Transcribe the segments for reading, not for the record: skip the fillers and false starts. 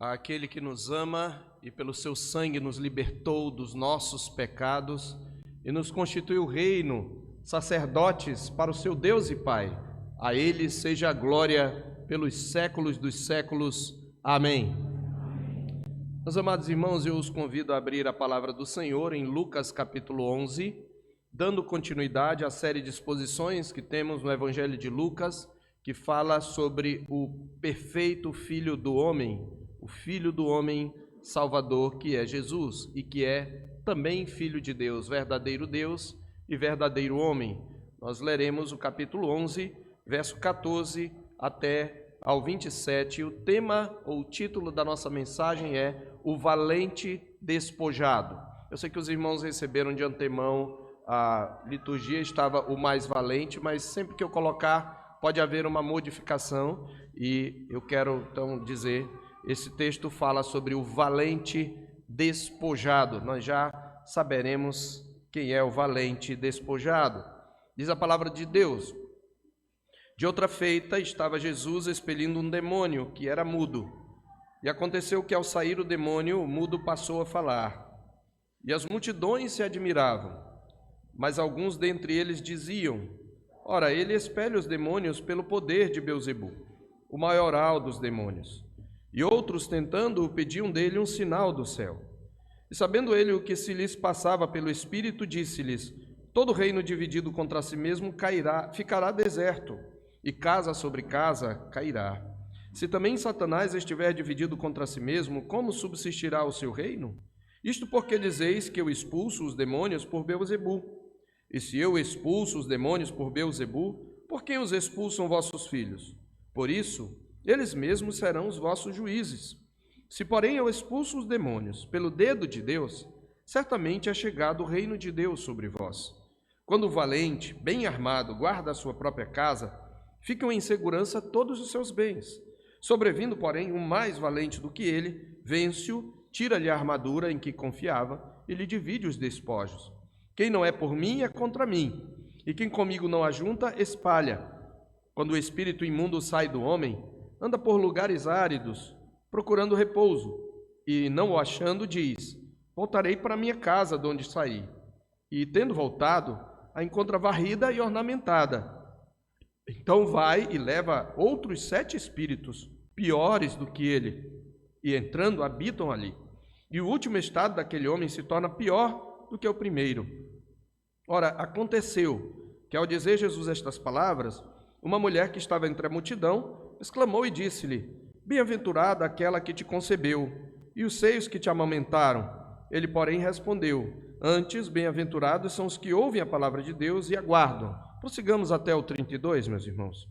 àquele que nos ama e pelo seu sangue nos libertou dos nossos pecados e nos constituiu reino, sacerdotes para o seu Deus e Pai. A ele seja a glória pelos séculos dos séculos. Amém. Meus amados irmãos, eu os convido a abrir a palavra do Senhor em Lucas capítulo 11, dando continuidade à série de exposições que temos no Evangelho de Lucas, que fala sobre o perfeito Filho do Homem, o Filho do Homem Salvador, que é Jesus e que é também Filho de Deus e verdadeiro homem. Nós leremos o capítulo 11, verso 14 até ao 27. O tema ou o título da nossa mensagem é O Valente Despojado. Eu sei que os irmãos receberam de antemão a liturgia, estava o mais valente, mas sempre que eu colocar pode haver uma modificação e eu quero então dizer, esse texto fala sobre o valente despojado. Nós já saberemos quem é o valente despojado. Diz a palavra de Deus: de outra feita estava Jesus expelindo um demônio que era mudo. E aconteceu que ao sair o demônio, o mudo passou a falar. E as multidões se admiravam. Mas alguns dentre eles diziam: ora, ele expele os demônios pelo poder de Beelzebu, o maioral dos demônios. E outros, tentando-o, pediam dele um sinal do céu. E sabendo ele o que se lhes passava pelo Espírito, disse-lhes: todo reino dividido contra si mesmo ficará deserto, e casa sobre casa cairá. Se também Satanás estiver dividido contra si mesmo, como subsistirá o seu reino? Isto porque dizeis que eu expulso os demônios por Beelzebu. E se eu expulso os demônios por Beelzebu, por quem os expulsam vossos filhos? Por isso, eles mesmos serão os vossos juízes. Se, porém, eu expulso os demônios pelo dedo de Deus, certamente é chegado o reino de Deus sobre vós. Quando o valente, bem armado, guarda a sua própria casa, ficam em segurança todos os seus bens. Sobrevindo, porém, um mais valente do que ele, vence-o, tira-lhe a armadura em que confiava e lhe divide os despojos. Quem não é por mim é contra mim, e quem comigo não ajunta, espalha. Quando o espírito imundo sai do homem, anda por lugares áridos, procurando repouso, e não o achando, diz: voltarei para minha casa de onde saí. E, tendo voltado, a encontra varrida e ornamentada. Então vai e leva outros 7 espíritos, piores do que ele, e entrando habitam ali. E o último estado daquele homem se torna pior do que o primeiro. Ora, aconteceu que, ao dizer Jesus estas palavras, uma mulher que estava entre a multidão exclamou e disse-lhe: bem-aventurada aquela que te concebeu, e os seios que te amamentaram. Ele, porém, respondeu: antes, bem-aventurados são os que ouvem a palavra de Deus e aguardam. Prossigamos até o 32, meus irmãos.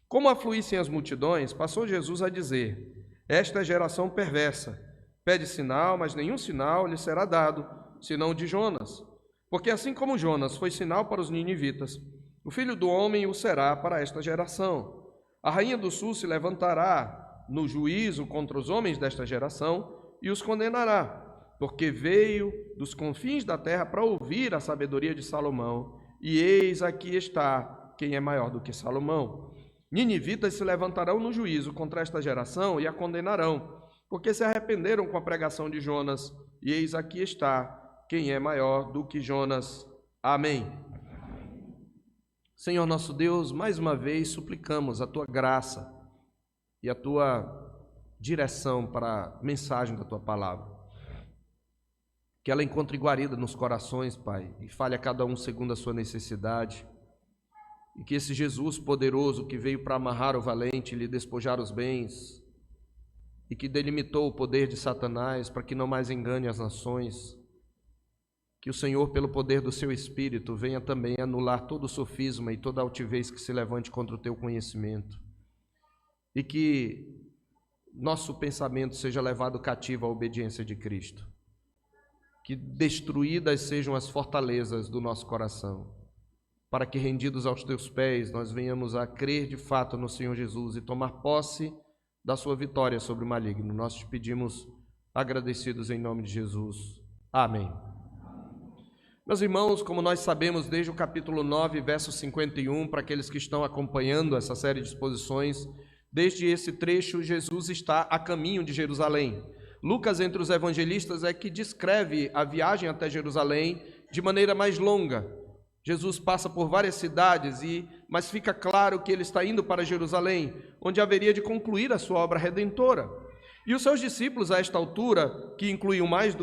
Como afluíssem as multidões, passou Jesus a dizer: esta é geração perversa. Pede sinal, mas nenhum sinal lhe será dado, senão o de Jonas. Porque assim como Jonas foi sinal para os ninivitas, o Filho do Homem o será para esta geração. A rainha do sul se levantará no juízo contra os homens desta geração e os condenará, porque veio dos confins da terra para ouvir a sabedoria de Salomão, e eis aqui está quem é maior do que Salomão. Ninivitas se levantarão no juízo contra esta geração e a condenarão, porque se arrependeram com a pregação de Jonas, e eis aqui está quem é maior do que Jonas. Amém. Senhor nosso Deus, mais uma vez suplicamos a Tua graça e a Tua direção para a mensagem da Tua palavra. Que ela encontre guarida nos corações, Pai, e fale a cada um segundo a sua necessidade. E que esse Jesus poderoso que veio para amarrar o valente e lhe despojar os bens, e que delimitou o poder de Satanás para que não mais engane as nações, que o Senhor, pelo poder do seu Espírito, venha também anular todo o sofisma e toda altivez que se levante contra o teu conhecimento. E que nosso pensamento seja levado cativo à obediência de Cristo. Que destruídas sejam as fortalezas do nosso coração, para que, rendidos aos teus pés, nós venhamos a crer de fato no Senhor Jesus e tomar posse da sua vitória sobre o maligno. Nós te pedimos agradecidos em nome de Jesus. Amém. Meus irmãos, como nós sabemos desde o capítulo 9, verso 51, para aqueles que estão acompanhando essa série de exposições, Desde esse trecho, Jesus está a caminho de Jerusalém. Lucas, entre os evangelistas, é que descreve a viagem até Jerusalém de maneira mais longa. Jesus passa por várias cidades, mas fica claro que ele está indo para Jerusalém, onde haveria de concluir a sua obra redentora. E os seus discípulos, a esta altura, que incluíam mais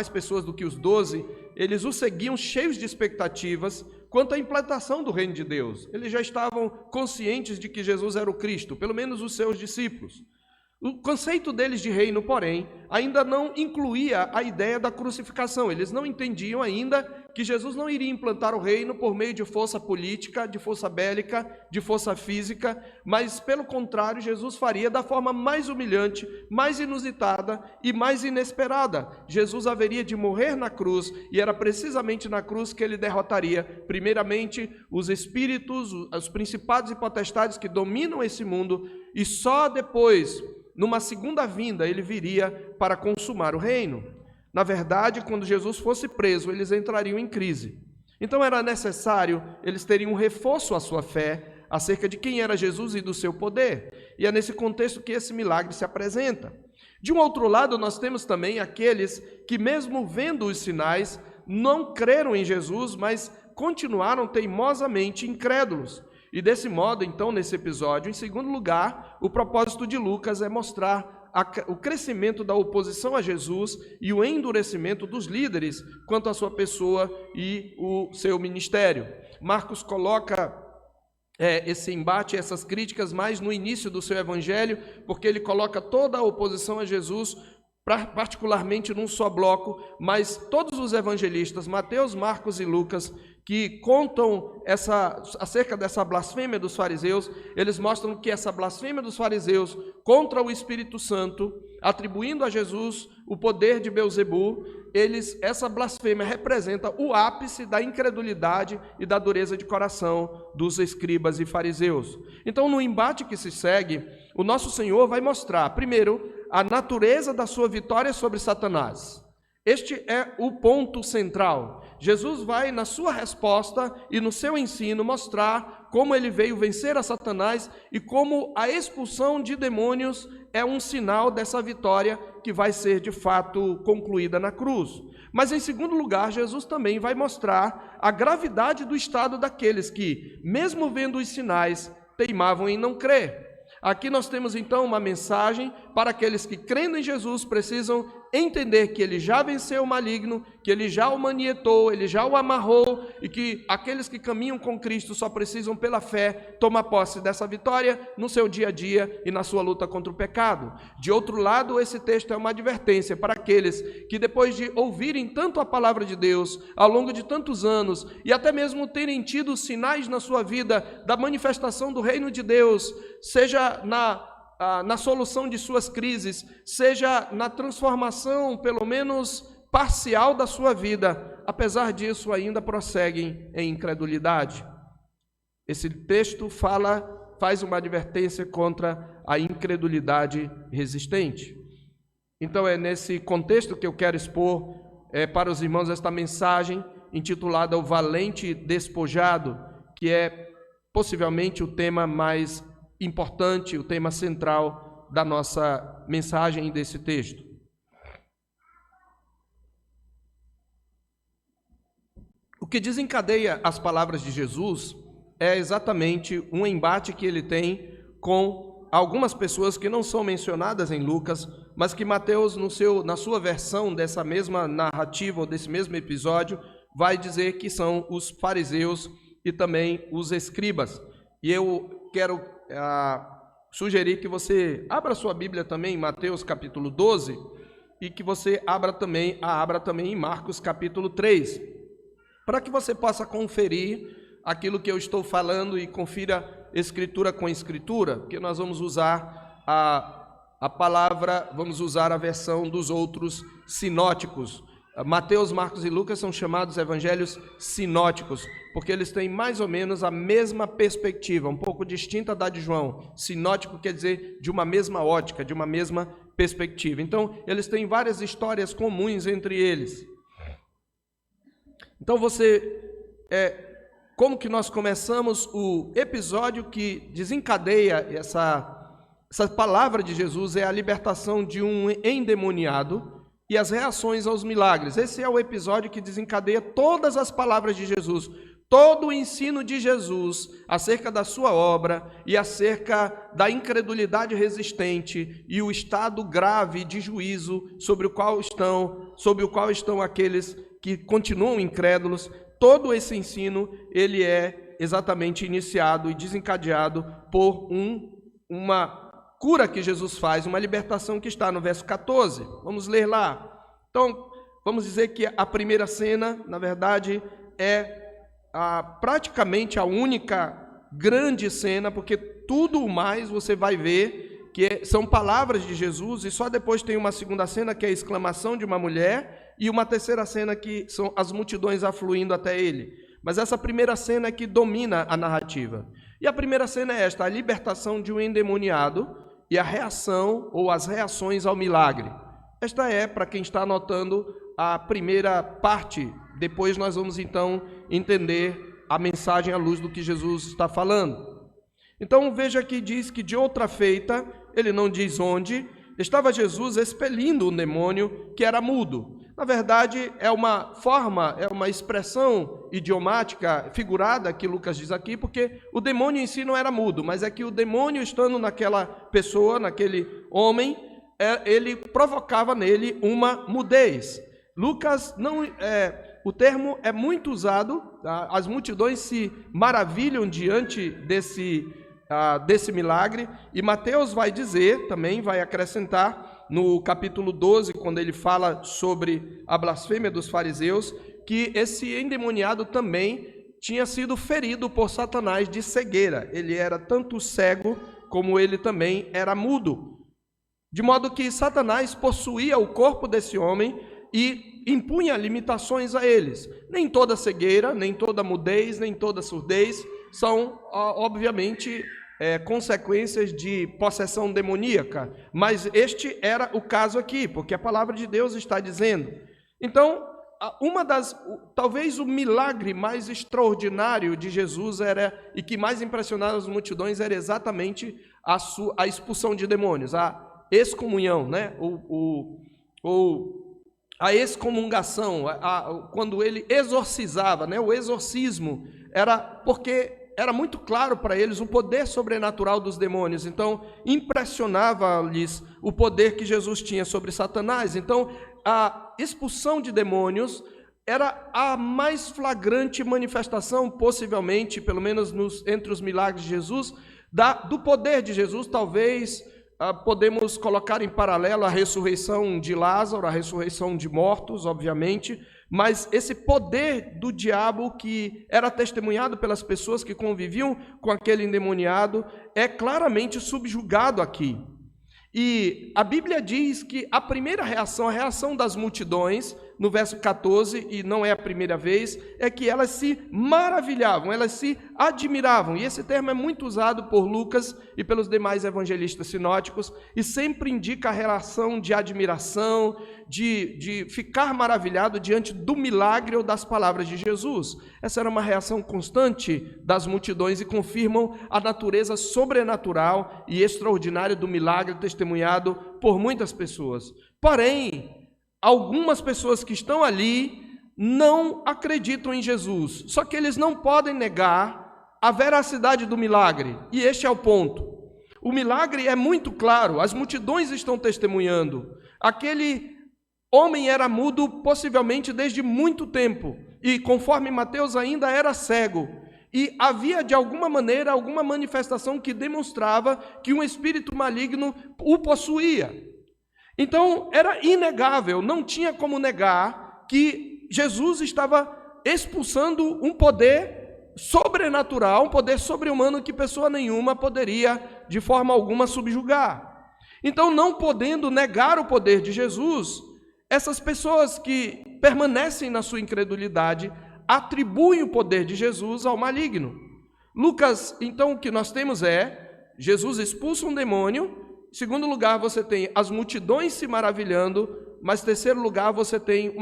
pessoas do que os 12, eles o seguiam cheios de expectativas quanto à implantação do reino de Deus. Eles já estavam conscientes de que Jesus era o Cristo, pelo menos os seus discípulos. O conceito deles de reino, porém, ainda não incluía a ideia da crucificação. Eles não entendiam ainda que Jesus não iria implantar o reino por meio de força política, de força bélica, de força física, mas, pelo contrário, Jesus faria da forma mais humilhante, mais inusitada e mais inesperada. Jesus haveria de morrer na cruz, e era precisamente na cruz que ele derrotaria, primeiramente, os espíritos, os principados e potestades que dominam esse mundo, e só depois, numa segunda vinda, ele viria para consumar o reino. Na verdade, quando Jesus fosse preso, eles entrariam em crise. Então era necessário, eles teriam um reforço à sua fé acerca de quem era Jesus e do seu poder. E é nesse contexto que esse milagre se apresenta. De um outro lado, nós temos também aqueles que, mesmo vendo os sinais, não creram em Jesus, mas continuaram teimosamente incrédulos. E desse modo, então, nesse episódio, em segundo lugar, o propósito de Lucas é mostrar o crescimento da oposição a Jesus e o endurecimento dos líderes quanto à sua pessoa e o seu ministério. Marcos coloca esse embate, essas críticas mais no início do seu evangelho, porque ele coloca toda a oposição a Jesus particularmente num só bloco, mas todos os evangelistas, Mateus, Marcos e Lucas, que contam acerca dessa blasfêmia dos fariseus, eles mostram que essa blasfêmia dos fariseus contra o Espírito Santo, atribuindo a Jesus o poder de Belzebu, essa blasfêmia representa o ápice da incredulidade e da dureza de coração dos escribas e fariseus. Então, no embate que se segue, o nosso Senhor vai mostrar, primeiro, a natureza da sua vitória sobre Satanás. Este é o ponto central. Jesus vai, na sua resposta e no seu ensino, mostrar como ele veio vencer a Satanás e como a expulsão de demônios é um sinal dessa vitória que vai ser, de fato, concluída na cruz. Mas, em segundo lugar, Jesus também vai mostrar a gravidade do estado daqueles que, mesmo vendo os sinais, teimavam em não crer. Aqui nós temos então uma mensagem para aqueles que, crendo em Jesus, precisam entender que ele já venceu o maligno, que ele já o manietou, ele já o amarrou, e que aqueles que caminham com Cristo só precisam, pela fé, tomar posse dessa vitória no seu dia a dia e na sua luta contra o pecado. De outro lado, esse texto é uma advertência para aqueles que, depois de ouvirem tanto a palavra de Deus ao longo de tantos anos, e até mesmo terem tido sinais na sua vida da manifestação do reino de Deus, seja na solução de suas crises, seja na transformação, pelo menos parcial, da sua vida, apesar disso ainda prosseguem em incredulidade. Esse texto faz uma advertência contra a incredulidade resistente. Então é nesse contexto que eu quero expor para os irmãos esta mensagem intitulada O Valente Despojado, que é possivelmente o tema mais importante, o tema central da nossa mensagem desse texto. O que desencadeia as palavras de Jesus é exatamente um embate que ele tem com algumas pessoas que não são mencionadas em Lucas, mas que Mateus, na sua versão dessa mesma narrativa ou desse mesmo episódio, vai dizer que são os fariseus e também os escribas. E eu quero sugerir que você abra sua Bíblia também em Mateus capítulo 12 e que você abra também em Marcos capítulo 3, para que você possa conferir aquilo que eu estou falando e confira escritura com escritura, porque nós vamos usar a palavra, vamos usar a versão dos outros sinóticos. Mateus, Marcos e Lucas são chamados evangelhos sinóticos, porque eles têm mais ou menos a mesma perspectiva, um pouco distinta da de João. Sinótico quer dizer de uma mesma ótica, de uma mesma perspectiva. Então, eles têm várias histórias comuns entre eles. Então, como que nós começamos o episódio que desencadeia essa palavra de Jesus é a libertação de um endemoniado e as reações aos milagres. Esse é o episódio que desencadeia todas as palavras de Jesus, todo o ensino de Jesus acerca da sua obra e acerca da incredulidade resistente e o estado grave de juízo sobre o qual estão aqueles que continuam incrédulos. Todo esse ensino, ele é exatamente iniciado e desencadeado por uma cura que Jesus faz, uma libertação que está no verso 14. Vamos ler lá. Então, vamos dizer que a primeira cena, na verdade, é praticamente a única grande cena, porque tudo mais você vai ver que são palavras de Jesus, e só depois tem uma segunda cena, que é a exclamação de uma mulher, e uma terceira cena, que são as multidões afluindo até ele. Mas essa primeira cena é que domina a narrativa. E a primeira cena é esta, a libertação de um endemoniado e a reação ou as reações ao milagre. Esta é, para quem está anotando, a primeira parte. Depois nós vamos então entender a mensagem à luz do que Jesus está falando. Então veja que diz que de outra feita, ele não diz onde, estava Jesus expelindo um demônio que era mudo. Na verdade, é uma forma, é uma expressão idiomática, figurada, que Lucas diz aqui, porque o demônio em si não era mudo, mas é que o demônio estando naquela pessoa, naquele homem, ele provocava nele uma mudez. Lucas o termo é muito usado, tá? As multidões se maravilham diante desse milagre, e Mateus vai dizer, também vai acrescentar, no capítulo 12, quando ele fala sobre a blasfêmia dos fariseus, que esse endemoniado também tinha sido ferido por Satanás de cegueira. Ele era tanto cego como ele também era mudo. De modo que Satanás possuía o corpo desse homem e impunha limitações a eles. Nem toda cegueira, nem toda mudez, nem toda surdez são, obviamente, consequências de possessão demoníaca, mas este era o caso aqui, porque a palavra de Deus está dizendo. Então, talvez o milagre mais extraordinário de Jesus e que mais impressionava as multidões era exatamente a expulsão de demônios, a excomunhão, né? A excomungação, quando ele exorcizava, né? O exorcismo era porque era muito claro para eles o poder sobrenatural dos demônios, então impressionava-lhes o poder que Jesus tinha sobre Satanás. Então a expulsão de demônios era a mais flagrante manifestação, possivelmente, pelo menos entre os milagres de Jesus, do poder de Jesus. Talvez podemos colocar em paralelo a ressurreição de Lázaro, a ressurreição de mortos, obviamente, mas esse poder do diabo que era testemunhado pelas pessoas que conviviam com aquele endemoniado é claramente subjugado aqui. E a Bíblia diz que a primeira reação, a reação das multidões, no verso 14, e não é a primeira vez, é que elas se maravilhavam, elas se admiravam. E esse termo é muito usado por Lucas e pelos demais evangelistas sinóticos, e sempre indica a relação de admiração, de ficar maravilhado diante do milagre ou das palavras de Jesus. Essa era uma reação constante das multidões e confirmam a natureza sobrenatural e extraordinária do milagre testemunhado por muitas pessoas. Porém, algumas pessoas que estão ali não acreditam em Jesus, só que eles não podem negar a veracidade do milagre, e este é o ponto. O milagre é muito claro, as multidões estão testemunhando. Aquele homem era mudo possivelmente desde muito tempo, e conforme Mateus ainda era cego, e havia de alguma maneira alguma manifestação que demonstrava que um espírito maligno o possuía. Então, era inegável, não tinha como negar que Jesus estava expulsando um poder sobrenatural, um poder sobre-humano que pessoa nenhuma poderia, de forma alguma, subjugar. Então, não podendo negar o poder de Jesus, essas pessoas que permanecem na sua incredulidade atribuem o poder de Jesus ao maligno. Lucas, então, o que nós temos é, Jesus expulsa um demônio. Em segundo lugar, você tem as multidões se maravilhando, mas em terceiro lugar, você tem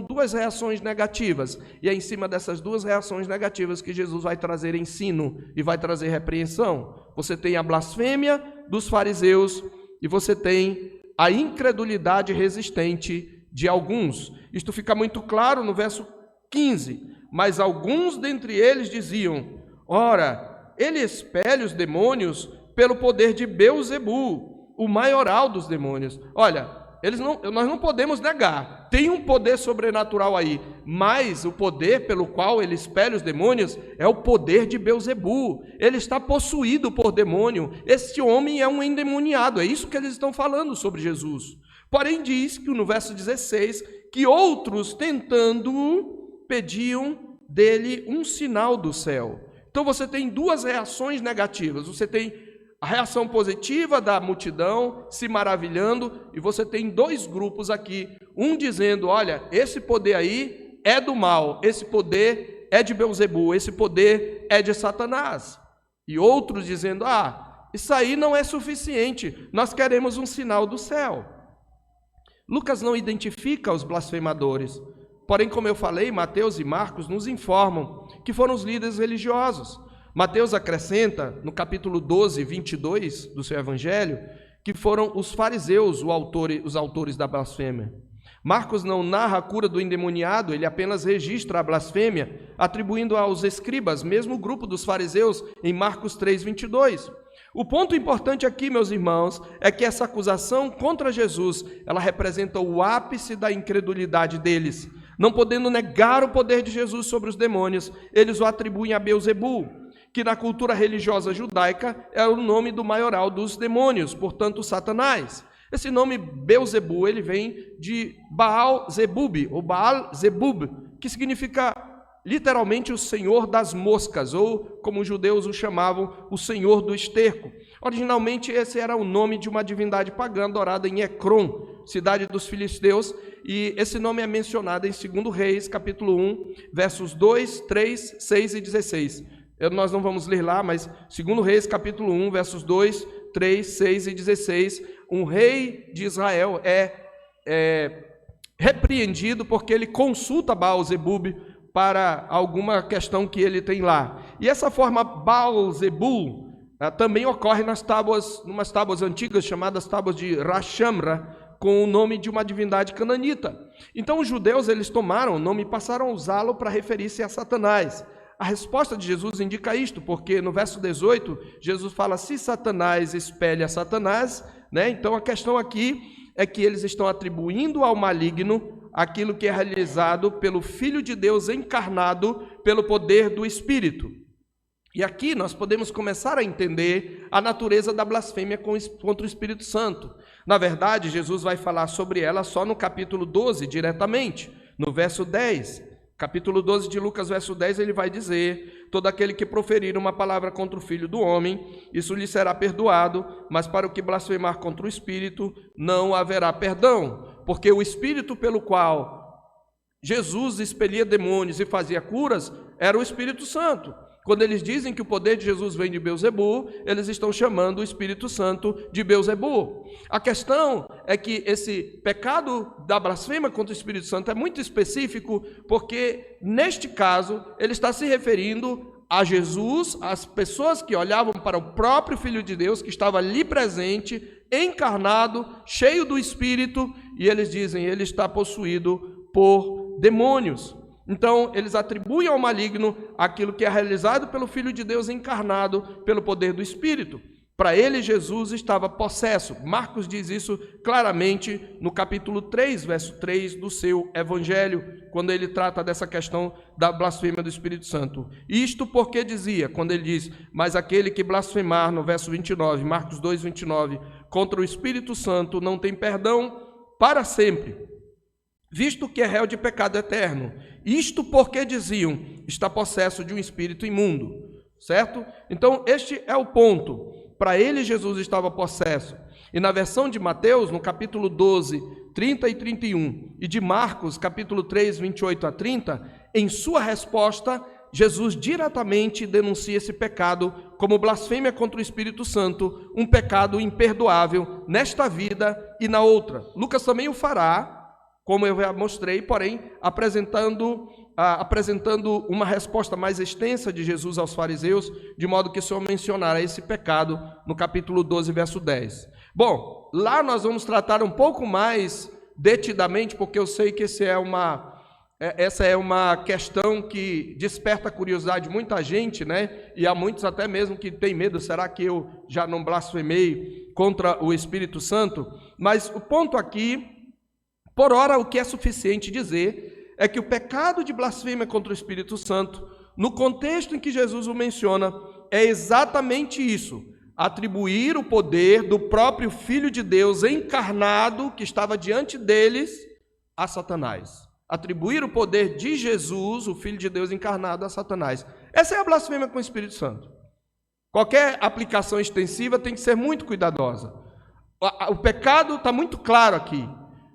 duas reações negativas. E é em cima dessas duas reações negativas que Jesus vai trazer ensino e vai trazer repreensão. Você tem a blasfêmia dos fariseus e você tem a incredulidade resistente de alguns. Isto fica muito claro no verso 15. Mas alguns dentre eles diziam: ora, ele expele os demônios pelo poder de Belzebu, o maioral dos demônios. Olha, nós não podemos negar, tem um poder sobrenatural aí, mas o poder pelo qual ele expele os demônios é o poder de Belzebu. Ele está possuído por demônio. Este homem é um endemoniado. É isso que eles estão falando sobre Jesus. Porém diz que no verso 16 que outros, tentando, pediam dele um sinal do céu. Então você tem duas reações negativas. Você tem a reação positiva da multidão se maravilhando, e você tem dois grupos aqui, um dizendo: olha, esse poder aí é do mal, esse poder é de Belzebu, esse poder é de Satanás, e outros dizendo: isso aí não é suficiente, nós queremos um sinal do céu. Lucas não identifica os blasfemadores, porém, como eu falei, Mateus e Marcos nos informam que foram os líderes religiosos. Mateus acrescenta, no capítulo 12, 22 do seu evangelho, que foram os fariseus os autores da blasfêmia. Marcos não narra a cura do endemoniado, ele apenas registra a blasfêmia, atribuindo aos escribas, mesmo o grupo dos fariseus, em Marcos 3, 22. O ponto importante aqui, meus irmãos, é que essa acusação contra Jesus, ela representa o ápice da incredulidade deles. Não podendo negar o poder de Jesus sobre os demônios, eles o atribuem a Belzebu, que na cultura religiosa judaica é o nome do maioral dos demônios, portanto Satanás. Esse nome Belzebu, ele vem de Baal-Zebub, ou Baal-Zebub, que significa literalmente o senhor das moscas, ou como os judeus o chamavam, o senhor do esterco. Originalmente esse era o nome de uma divindade pagã adorada em Ecrom, cidade dos filisteus, e esse nome é mencionado em 2 Reis, capítulo 1, versos 2, 3, 6 e 16. Nós não vamos ler lá, mas 2 Reis, capítulo 1, versos 2, 3, 6 e 16, um rei de Israel é repreendido porque ele consulta Baal-Zebub para alguma questão que ele tem lá. E essa forma Baal-Zebul também ocorre numas tábuas antigas chamadas tábuas de Rashamra, com o nome de uma divindade cananita. Então os judeus eles tomaram o nome e passaram a usá-lo para referir-se a Satanás. A resposta de Jesus indica isto, porque no verso 18, Jesus fala: se Satanás espelha Satanás, Então a questão aqui é que eles estão atribuindo ao maligno aquilo que é realizado pelo Filho de Deus encarnado pelo poder do Espírito. E aqui nós podemos começar a entender a natureza da blasfêmia contra o Espírito Santo. Na verdade, Jesus vai falar sobre ela só no capítulo 12, diretamente, no verso 10. Capítulo 12 de Lucas, verso 10, ele vai dizer: todo aquele que proferir uma palavra contra o Filho do Homem, isso lhe será perdoado, mas para o que blasfemar contra o Espírito, não haverá perdão. Porque o Espírito pelo qual Jesus expelia demônios e fazia curas era o Espírito Santo. Quando eles dizem que o poder de Jesus vem de Belzebu, eles estão chamando o Espírito Santo de Belzebu. A questão é que esse pecado da blasfêmia contra o Espírito Santo é muito específico, porque neste caso ele está se referindo a Jesus, às pessoas que olhavam para o próprio Filho de Deus, que estava ali presente, encarnado, cheio do Espírito, e eles dizem: ele está possuído por demônios. Então, eles atribuem ao maligno aquilo que é realizado pelo Filho de Deus encarnado pelo poder do Espírito. Para ele, Jesus estava possesso. Marcos diz isso claramente no capítulo 3, verso 3 do seu Evangelho, quando ele trata dessa questão da blasfêmia do Espírito Santo. Isto porque dizia, quando ele diz: mas aquele que blasfemar, no verso 29, Marcos 2, 29, contra o Espírito Santo não tem perdão para sempre, visto que é réu de pecado eterno. Isto porque diziam: está possesso de um espírito imundo. Certo? Então, este é o ponto. Para ele, Jesus estava possesso. E na versão de Mateus, no capítulo 12, 30 e 31, e de Marcos, capítulo 3, 28 a 30, em sua resposta, Jesus diretamente denuncia esse pecado como blasfêmia contra o Espírito Santo, um pecado imperdoável nesta vida e na outra. Lucas também o fará, como eu já mostrei, porém apresentando apresentando uma resposta mais extensa de Jesus aos fariseus, de modo que o Senhor mencionará esse pecado no capítulo 12, verso 10. Bom, lá nós vamos tratar um pouco mais detidamente, porque eu sei que essa é uma questão que desperta a curiosidade de muita gente, né? E há muitos até mesmo que têm medo, será que eu já não blasfemei contra o Espírito Santo? Mas o ponto aqui, por ora, o que é suficiente dizer é que o pecado de blasfêmia contra o Espírito Santo, no contexto em que Jesus o menciona, é exatamente isso: atribuir o poder do próprio Filho de Deus encarnado, que estava diante deles, a Satanás. Atribuir o poder de Jesus, o Filho de Deus encarnado, a Satanás. Essa é a blasfêmia com o Espírito Santo. Qualquer aplicação extensiva tem que ser muito cuidadosa. O pecado está muito claro aqui.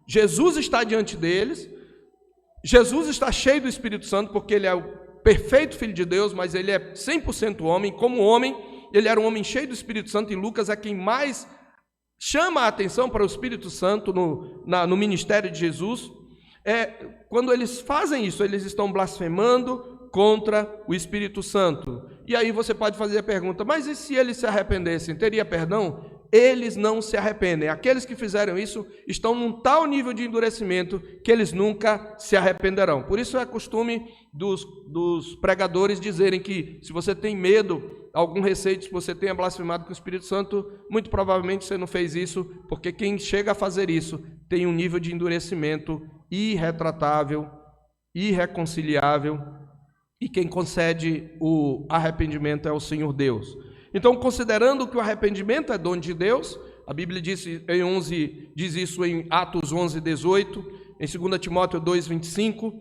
Jesus está diante deles, Jesus está cheio do Espírito Santo, porque ele é o perfeito Filho de Deus, mas ele é 100% homem. Como homem, ele era um homem cheio do Espírito Santo, e Lucas é quem mais chama a atenção para o Espírito Santo no ministério de Jesus. Quando eles fazem isso, eles estão blasfemando contra o Espírito Santo. E aí você pode fazer a pergunta: mas e se eles se arrependessem, teria perdão? Eles não se arrependem. Aqueles que fizeram isso estão num tal nível de endurecimento que eles nunca se arrependerão. Por isso é costume dos pregadores dizerem que se você tem medo, algum receio de que você tenha blasfemado com o Espírito Santo, muito provavelmente você não fez isso, porque quem chega a fazer isso tem um nível de endurecimento irretratável, irreconciliável, e quem concede o arrependimento é o Senhor Deus. Então, considerando que o arrependimento é dom de Deus, a Bíblia diz isso em Atos 11, 18, em 2 Timóteo 2, 25,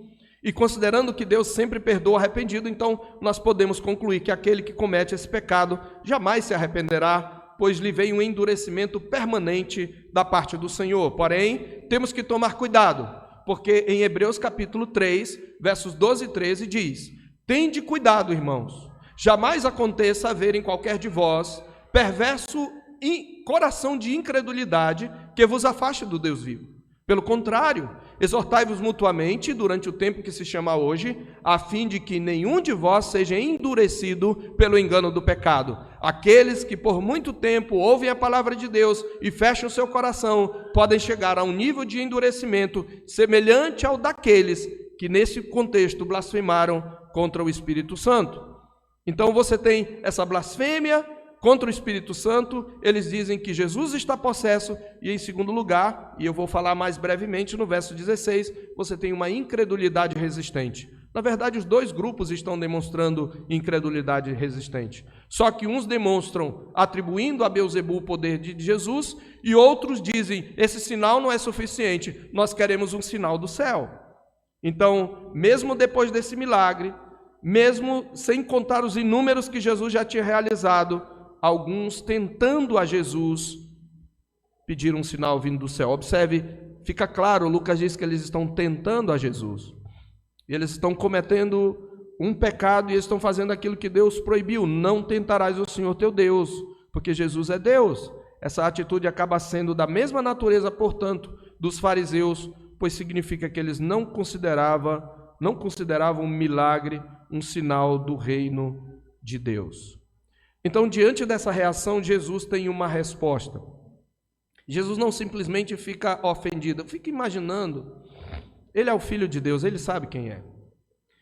e considerando que Deus sempre perdoa o arrependido, então nós podemos concluir que aquele que comete esse pecado jamais se arrependerá, pois lhe vem um endurecimento permanente da parte do Senhor. Porém, temos que tomar cuidado, porque em Hebreus capítulo 3, versos 12 e 13 diz: tende cuidado, irmãos, jamais aconteça haver em qualquer de vós perverso coração de incredulidade que vos afaste do Deus vivo. Pelo contrário, exortai-vos mutuamente durante o tempo que se chama hoje, a fim de que nenhum de vós seja endurecido pelo engano do pecado. Aqueles que por muito tempo ouvem a palavra de Deus e fecham seu coração, podem chegar a um nível de endurecimento semelhante ao daqueles que nesse contexto blasfemaram contra o Espírito Santo. Então você tem essa blasfêmia contra o Espírito Santo. Eles dizem que Jesus está possesso, e em segundo lugar, e eu vou falar mais brevemente no verso 16, você tem uma incredulidade resistente. Na verdade, os dois grupos estão demonstrando incredulidade resistente. Só que uns demonstram atribuindo a Beelzebul o poder de Jesus, e outros dizem: esse sinal não é suficiente, nós queremos um sinal do céu. Então, mesmo depois desse milagre, mesmo sem contar os inúmeros que Jesus já tinha realizado, alguns tentando a Jesus pediram um sinal vindo do céu. Observe, fica claro, Lucas diz que eles estão tentando a Jesus. Eles estão cometendo um pecado e eles estão fazendo aquilo que Deus proibiu: não tentarás o Senhor teu Deus, porque Jesus é Deus. Essa atitude acaba sendo da mesma natureza, portanto, dos fariseus, pois significa que eles não consideravam um milagre um sinal do reino de Deus. Então, diante dessa reação, Jesus tem uma resposta. Jesus não simplesmente fica ofendido. Fica imaginando, ele é o Filho de Deus, ele sabe quem é.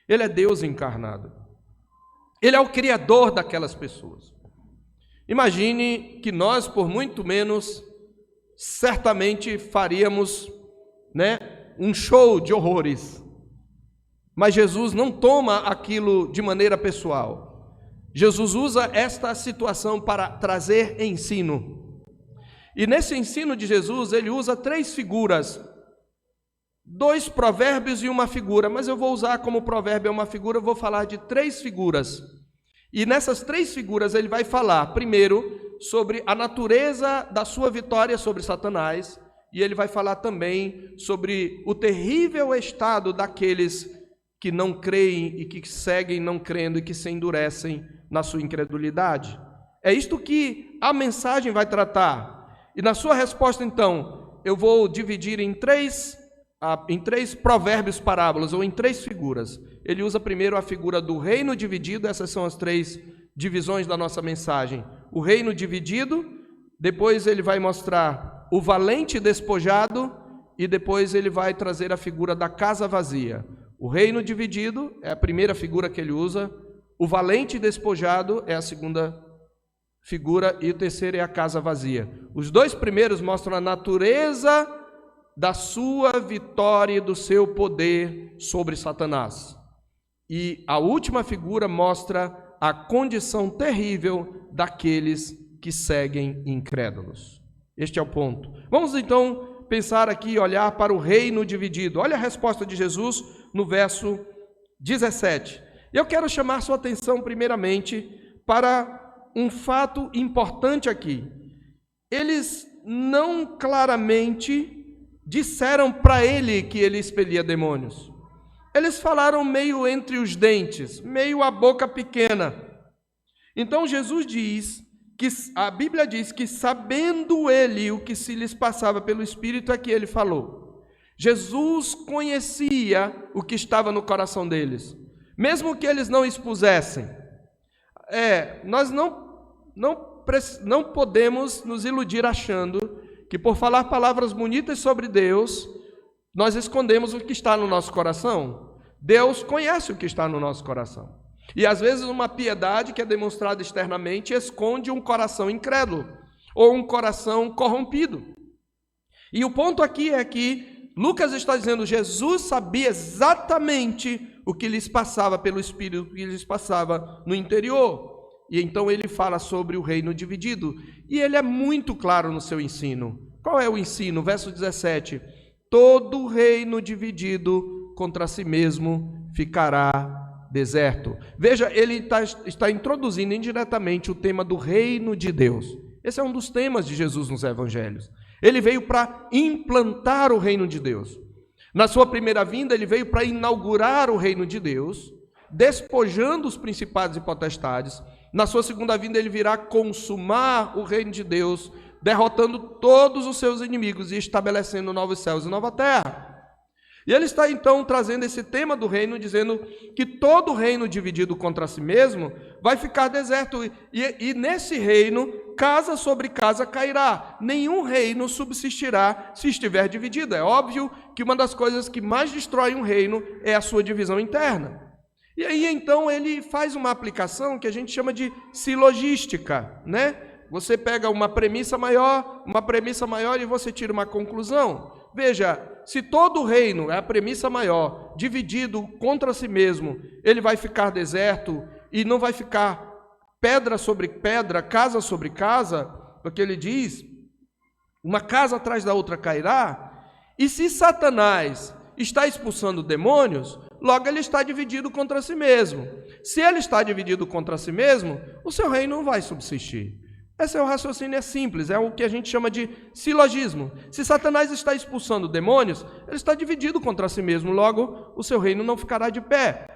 Ele é Deus encarnado. Ele é o Criador daquelas pessoas. Imagine que nós, por muito menos, certamente faríamos, um show de horrores. Mas Jesus não toma aquilo de maneira pessoal. Jesus usa esta situação para trazer ensino. E nesse ensino de Jesus, ele usa 3 figuras, 2 provérbios e uma figura, mas eu vou usar como provérbio é uma figura, eu vou falar de 3 figuras. E nessas 3 figuras ele vai falar, primeiro, sobre a natureza da sua vitória sobre Satanás, e ele vai falar também sobre o terrível estado daqueles que não creem e que seguem não crendo e que se endurecem na sua incredulidade. É isto que a mensagem vai tratar. E na sua resposta, então, eu vou dividir em 3 em 3 provérbios, parábolas, ou em 3 figuras. Ele usa primeiro a figura do reino dividido, essas são as 3 divisões da nossa mensagem. O reino dividido, depois ele vai mostrar o valente despojado, e depois ele vai trazer a figura da casa vazia. O reino dividido é a primeira figura que ele usa, o valente despojado é a segunda figura, e o terceiro é a casa vazia. Os 2 primeiros mostram a natureza da sua vitória e do seu poder sobre Satanás. E a última figura mostra a condição terrível daqueles que seguem incrédulos. Este é o ponto. Vamos então pensar aqui, olhar para o reino dividido. Olha a resposta de Jesus no verso 17. Eu quero chamar sua atenção primeiramente para um fato importante aqui. Eles não claramente disseram para ele que ele expelia demônios. Eles falaram meio entre os dentes, meio a boca pequena. Então Jesus diz que a Bíblia diz que sabendo ele o que se lhes passava pelo Espírito é que ele falou. Jesus conhecia o que estava no coração deles, mesmo que eles não expusessem. Nós não podemos nos iludir achando que por falar palavras bonitas sobre Deus, nós escondemos o que está no nosso coração. Deus conhece o que está no nosso coração. E às vezes uma piedade que é demonstrada externamente esconde um coração incrédulo ou um coração corrompido. E o ponto aqui é que Lucas está dizendo, Jesus sabia exatamente o que lhes passava pelo Espírito, o que lhes passava no interior. E então ele fala sobre o reino dividido. E ele é muito claro no seu ensino. Qual é o ensino? Verso 17. Todo reino dividido contra si mesmo ficará deserto. Veja, ele está introduzindo indiretamente o tema do reino de Deus. Esse é um dos temas de Jesus nos evangelhos. Ele veio para implantar o reino de Deus. Na sua primeira vinda, ele veio para inaugurar o reino de Deus, despojando os principados e potestades. Na sua segunda vinda, ele virá consumar o reino de Deus, derrotando todos os seus inimigos e estabelecendo novos céus e nova terra. E ele está então trazendo esse tema do reino, dizendo que todo reino dividido contra si mesmo vai ficar deserto. E nesse reino, casa sobre casa cairá. Nenhum reino subsistirá se estiver dividido. É óbvio que uma das coisas que mais destrói um reino é a sua divisão interna. E aí então ele faz uma aplicação que a gente chama de silogística, né? Você pega uma premissa maior e você tira uma conclusão. Veja, se todo o reino é a premissa maior, dividido contra si mesmo, ele vai ficar deserto e não vai ficar pedra sobre pedra, casa sobre casa, porque ele diz, uma casa atrás da outra cairá, e se Satanás está expulsando demônios, logo ele está dividido contra si mesmo. Se ele está dividido contra si mesmo, o seu reino não vai subsistir. Esse é o raciocínio, é simples, é o que a gente chama de silogismo. Se Satanás está expulsando demônios, ele está dividido contra si mesmo, logo o seu reino não ficará de pé.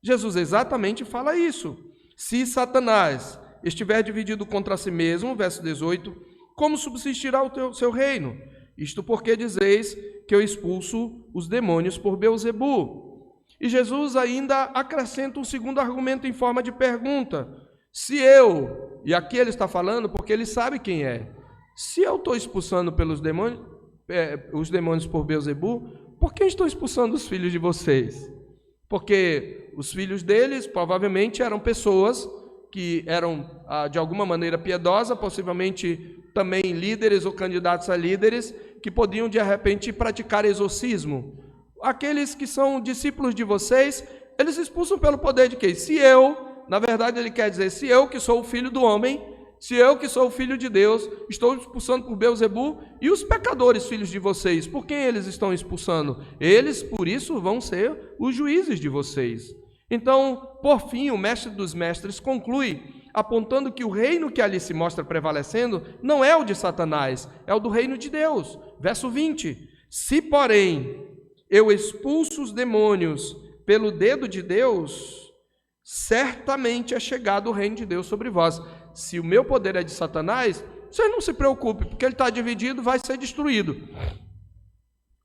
Jesus exatamente fala isso. Se Satanás estiver dividido contra si mesmo, verso 18, como subsistirá o seu reino? Isto porque dizeis que eu expulso os demônios por Beelzebu. E Jesus ainda acrescenta um segundo argumento em forma de pergunta. Se eu, e aqui ele está falando porque ele sabe quem é, se eu estou expulsando pelos demônios, os demônios por Beelzebu, por que estou expulsando os filhos de vocês? Porque os filhos deles provavelmente eram pessoas que eram de alguma maneira piedosas, possivelmente também líderes ou candidatos a líderes, que podiam de repente praticar exorcismo. Aqueles que são discípulos de vocês, eles expulsam pelo poder de quem? Se eu... Na verdade, ele quer dizer, se eu que sou o filho do homem, se eu que sou o filho de Deus, estou expulsando por Beelzebu, e os pecadores, filhos de vocês, por quem eles estão expulsando? Eles, por isso, vão ser os juízes de vocês. Então, por fim, o mestre dos mestres conclui, apontando que o reino que ali se mostra prevalecendo não é o de Satanás, é o do reino de Deus. Verso 20, se, porém, eu expulso os demônios pelo dedo de Deus, certamente é chegado o reino de Deus sobre vós. Se o meu poder é de Satanás, você não se preocupe, porque ele está dividido, vai ser destruído.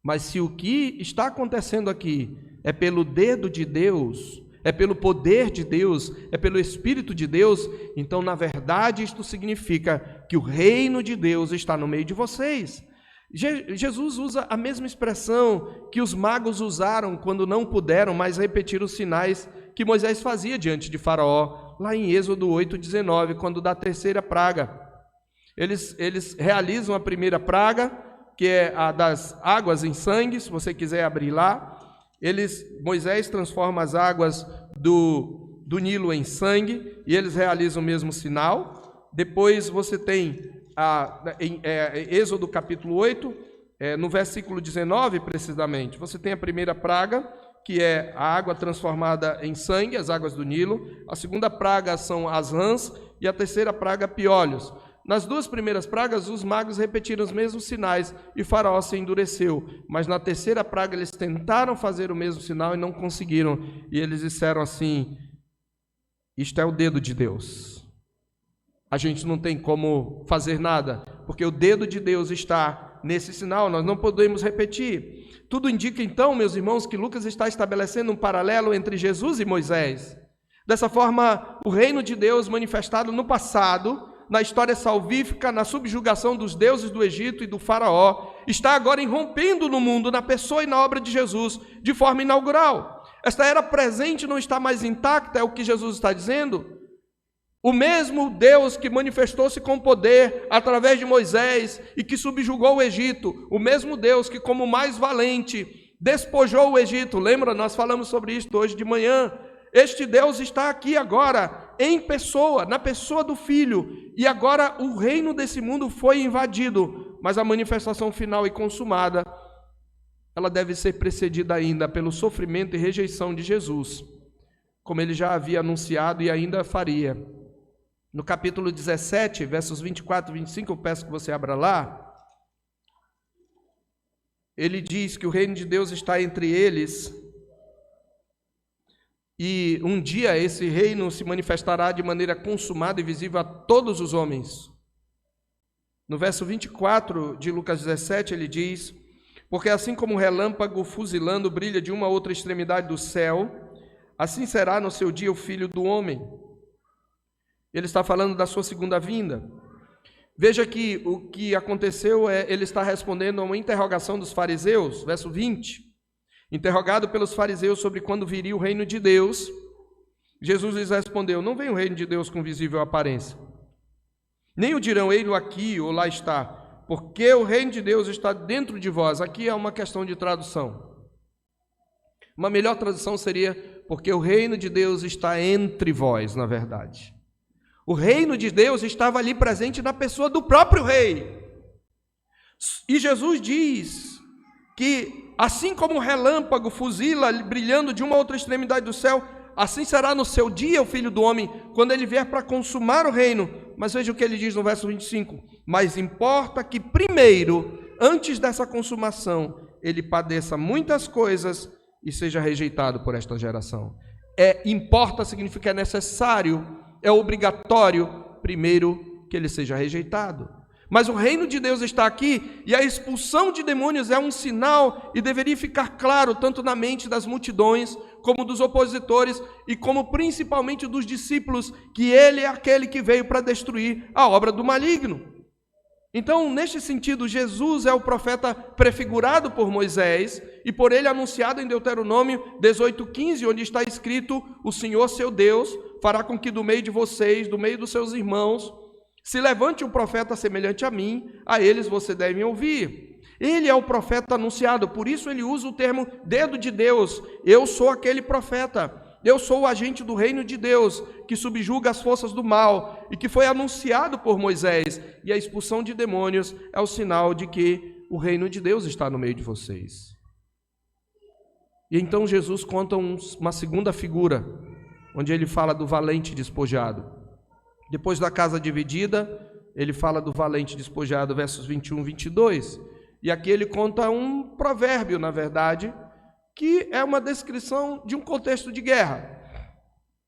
Mas se o que está acontecendo aqui é pelo dedo de Deus, é pelo poder de Deus, é pelo Espírito de Deus, então, na verdade, isto significa que o reino de Deus está no meio de vocês. Jesus usa a mesma expressão que os magos usaram quando não puderam mais repetir os sinais que Moisés fazia diante de Faraó, lá em Êxodo 8:19, quando da terceira praga. Eles realizam a primeira praga, que é a das águas em sangue, se você quiser abrir lá. Moisés transforma as águas do Nilo em sangue, e eles realizam o mesmo sinal. Depois você tem, em Êxodo capítulo 8, no versículo 19 precisamente, você tem a primeira praga, que é a água transformada em sangue, as águas do Nilo. A segunda praga são as rãs, e a terceira praga, piolhos. Nas duas primeiras pragas, os magos repetiram os mesmos sinais e Faraó se endureceu. Mas na terceira praga, eles tentaram fazer o mesmo sinal e não conseguiram. E eles disseram assim: isto é o dedo de Deus. A gente não tem como fazer nada, porque o dedo de Deus está nesse sinal, nós não podemos repetir. Tudo indica então, meus irmãos, que Lucas está estabelecendo um paralelo entre Jesus e Moisés. Dessa forma, o reino de Deus manifestado no passado, na história salvífica, na subjugação dos deuses do Egito e do Faraó, está agora irrompendo no mundo, na pessoa e na obra de Jesus, de forma inaugural. Esta era presente não está mais intacta, é o que Jesus está dizendo. O mesmo Deus que manifestou-se com poder através de Moisés e que subjugou o Egito, o mesmo Deus que, como mais valente, despojou o Egito. Lembra? Nós falamos sobre isso hoje de manhã. Este Deus está aqui agora, em pessoa, na pessoa do Filho, e agora o reino desse mundo foi invadido, mas a manifestação final e consumada, ela deve ser precedida ainda pelo sofrimento e rejeição de Jesus, como ele já havia anunciado e ainda faria. No capítulo 17, versos 24 e 25, eu peço que você abra lá, ele diz que o reino de Deus está entre eles, e um dia esse reino se manifestará de maneira consumada e visível a todos os homens. No verso 24 de Lucas 17, ele diz: porque assim como o relâmpago fuzilando brilha de uma a outra extremidade do céu, assim será no seu dia o Filho do Homem. Ele está falando da sua segunda vinda. Veja que o que aconteceu ele está respondendo a uma interrogação dos fariseus, verso 20. Interrogado pelos fariseus sobre quando viria o reino de Deus, Jesus lhes respondeu: não vem o reino de Deus com visível aparência, nem o dirão ei-lo aqui ou lá está, porque o reino de Deus está dentro de vós. Aqui é uma questão de tradução. Uma melhor tradução seria: porque o reino de Deus está entre vós, na verdade. O reino de Deus estava ali presente na pessoa do próprio rei. E Jesus diz que assim como o relâmpago fuzila brilhando de uma outra extremidade do céu, assim será no seu dia o Filho do Homem, quando ele vier para consumar o reino. Mas veja o que ele diz no verso 25: mas importa que primeiro, antes dessa consumação, ele padeça muitas coisas e seja rejeitado por esta geração. Importa significa é necessário, é obrigatório, primeiro que ele seja rejeitado. Mas o reino de Deus está aqui, e a expulsão de demônios é um sinal, e deveria ficar claro tanto na mente das multidões, como dos opositores, e como principalmente dos discípulos, que ele é aquele que veio para destruir a obra do maligno. Então, neste sentido, Jesus é o profeta prefigurado por Moisés, e por ele anunciado em Deuteronômio 18:15, onde está escrito: o Senhor seu Deus fará com que do meio de vocês, do meio dos seus irmãos, se levante um profeta semelhante a mim, a eles você deve ouvir. Ele é o profeta anunciado, por isso ele usa o termo dedo de Deus. Eu sou aquele profeta, eu sou o agente do reino de Deus, que subjuga as forças do mal, e que foi anunciado por Moisés, e a expulsão de demônios é o sinal de que o reino de Deus está no meio de vocês. E então Jesus conta uma segunda figura, onde ele fala do valente despojado. Depois da casa dividida, ele fala do valente despojado, versos 21 e 22. E aqui ele conta um provérbio, na verdade, que é uma descrição de um contexto de guerra.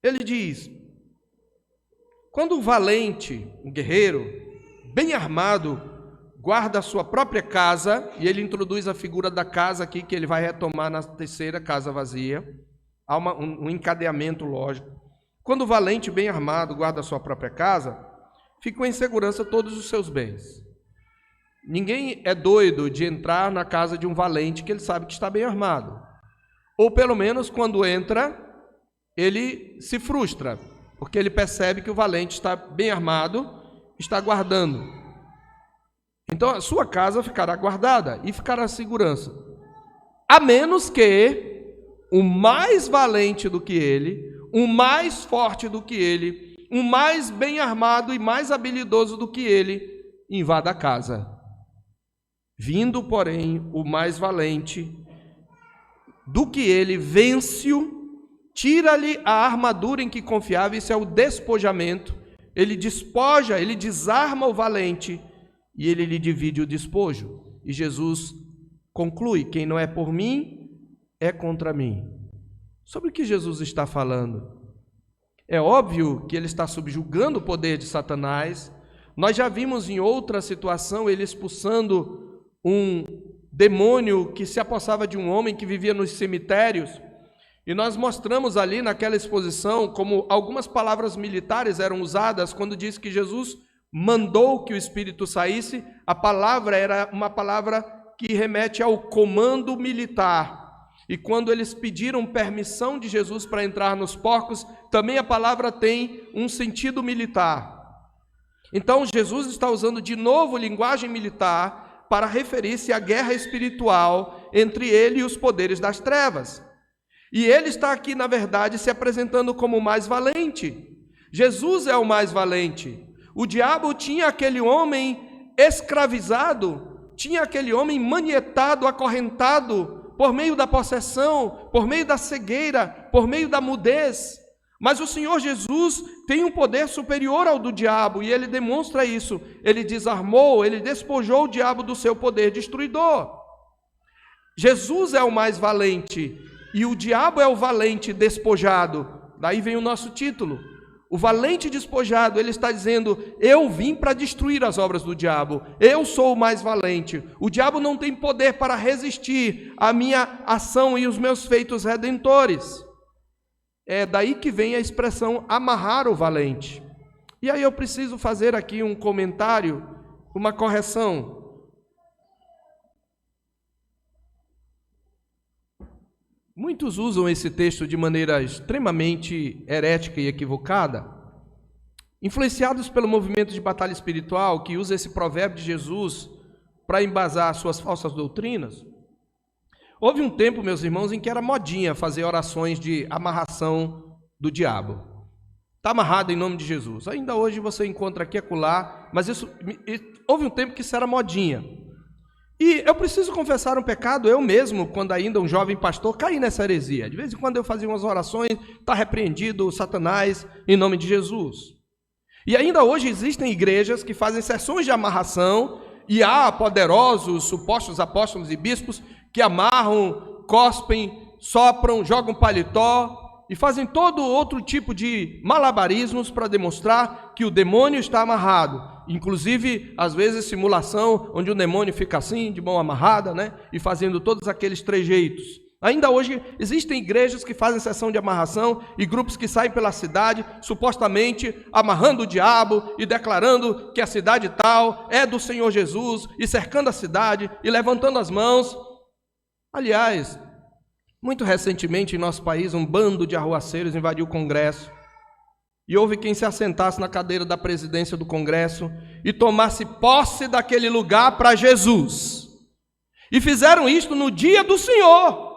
Ele diz: quando o valente, um guerreiro, bem armado, guarda a sua própria casa, e ele introduz a figura da casa aqui, que ele vai retomar na terceira casa vazia. Há um encadeamento lógico. Quando o valente bem armado guarda a sua própria casa, ficam em segurança todos os seus bens. Ninguém é doido de entrar na casa de um valente que ele sabe que está bem armado. Ou pelo menos quando entra, ele se frustra, porque ele percebe que o valente está bem armado, está guardando. Então a sua casa ficará guardada e ficará em segurança. A menos que o mais valente do que ele, o mais forte do que ele, o mais bem armado e mais habilidoso do que ele, invada a casa. Vindo, porém, o mais valente do que ele, vence-o, tira-lhe a armadura em que confiava. Isso é o despojamento. Ele despoja, ele desarma o valente e ele lhe divide o despojo. E Jesus conclui: quem não é por mim, é contra mim. Sobre o que Jesus está falando? É óbvio que ele está subjugando o poder de Satanás. Nós já vimos em outra situação ele expulsando um demônio que se apossava de um homem que vivia nos cemitérios. E nós mostramos ali naquela exposição como algumas palavras militares eram usadas quando diz que Jesus mandou que o espírito saísse. A palavra era uma palavra que remete ao comando militar. E quando eles pediram permissão de Jesus para entrar nos porcos, também a palavra tem um sentido militar. Então Jesus está usando de novo linguagem militar para referir-se à guerra espiritual entre ele e os poderes das trevas. E ele está aqui, na verdade, se apresentando como o mais valente. Jesus é o mais valente. O diabo tinha aquele homem escravizado, tinha aquele homem manietado, acorrentado, por meio da possessão, por meio da cegueira, por meio da mudez. Mas o Senhor Jesus tem um poder superior ao do diabo, e ele demonstra isso. Ele desarmou, ele despojou o diabo do seu poder destruidor. Jesus é o mais valente, e o diabo é o valente despojado. Daí vem o nosso título. O valente despojado, ele está dizendo: eu vim para destruir as obras do diabo, eu sou o mais valente. O diabo não tem poder para resistir à minha ação e os meus feitos redentores. É daí que vem a expressão amarrar o valente. E aí eu preciso fazer aqui um comentário, uma correção. Muitos usam esse texto de maneira extremamente herética e equivocada, influenciados pelo movimento de batalha espiritual que usa esse provérbio de Jesus para embasar suas falsas doutrinas. Houve um tempo, meus irmãos, em que era modinha fazer orações de amarração do diabo. Está amarrado em nome de Jesus. Ainda hoje você encontra aqui e acolá, mas houve um tempo que isso era modinha. E eu preciso confessar um pecado, eu mesmo, quando ainda um jovem pastor, caí nessa heresia. De vez em quando eu fazia umas orações, está repreendido o Satanás em nome de Jesus. E ainda hoje existem igrejas que fazem sessões de amarração, e há poderosos, supostos apóstolos e bispos que amarram, cospem, sopram, jogam paletó e fazem todo outro tipo de malabarismos para demonstrar que o demônio está amarrado. Inclusive, às vezes, simulação onde o demônio fica assim, de mão amarrada, né? E fazendo todos aqueles trejeitos. Ainda hoje existem igrejas que fazem sessão de amarração e grupos que saem pela cidade, supostamente amarrando o diabo e declarando que a cidade tal é do Senhor Jesus, e cercando a cidade e levantando as mãos. Aliás, muito recentemente em nosso país, um bando de arruaceiros invadiu o Congresso, e houve quem se assentasse na cadeira da presidência do Congresso e tomasse posse daquele lugar para Jesus. E fizeram isto no dia do Senhor,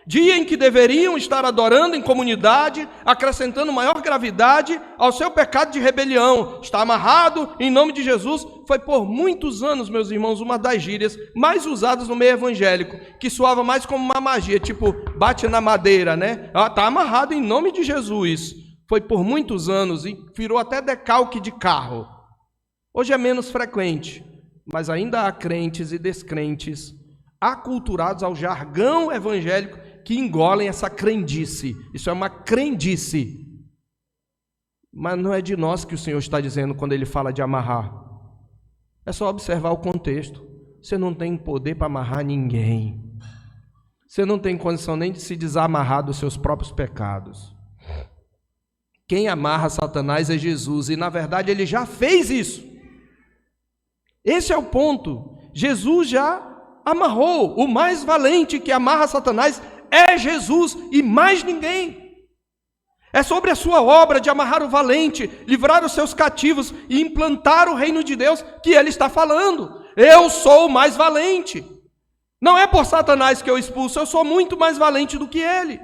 dia em que deveriam estar adorando em comunidade, acrescentando maior gravidade ao seu pecado de rebelião. Está amarrado em nome de Jesus. Foi por muitos anos, meus irmãos, uma das gírias mais usadas no meio evangélico, que soava mais como uma magia, tipo bate na madeira, né? Está amarrado em nome de Jesus. Foi por muitos anos e virou até decalque de carro. Hoje é menos frequente, mas ainda há crentes e descrentes aculturados ao jargão evangélico que engolem essa crendice. Isso é uma crendice. Mas não é de nós que o Senhor está dizendo quando Ele fala de amarrar. É só observar o contexto. Você não tem poder para amarrar ninguém. Você não tem condição nem de se desamarrar dos seus próprios pecados. Quem amarra Satanás é Jesus, e na verdade ele já fez isso. Esse é o ponto. Jesus já amarrou. O mais valente que amarra Satanás é Jesus e mais ninguém. É sobre a sua obra de amarrar o valente, livrar os seus cativos e implantar o reino de Deus que ele está falando. Eu sou o mais valente. Não é por Satanás que eu expulso, eu sou muito mais valente do que ele.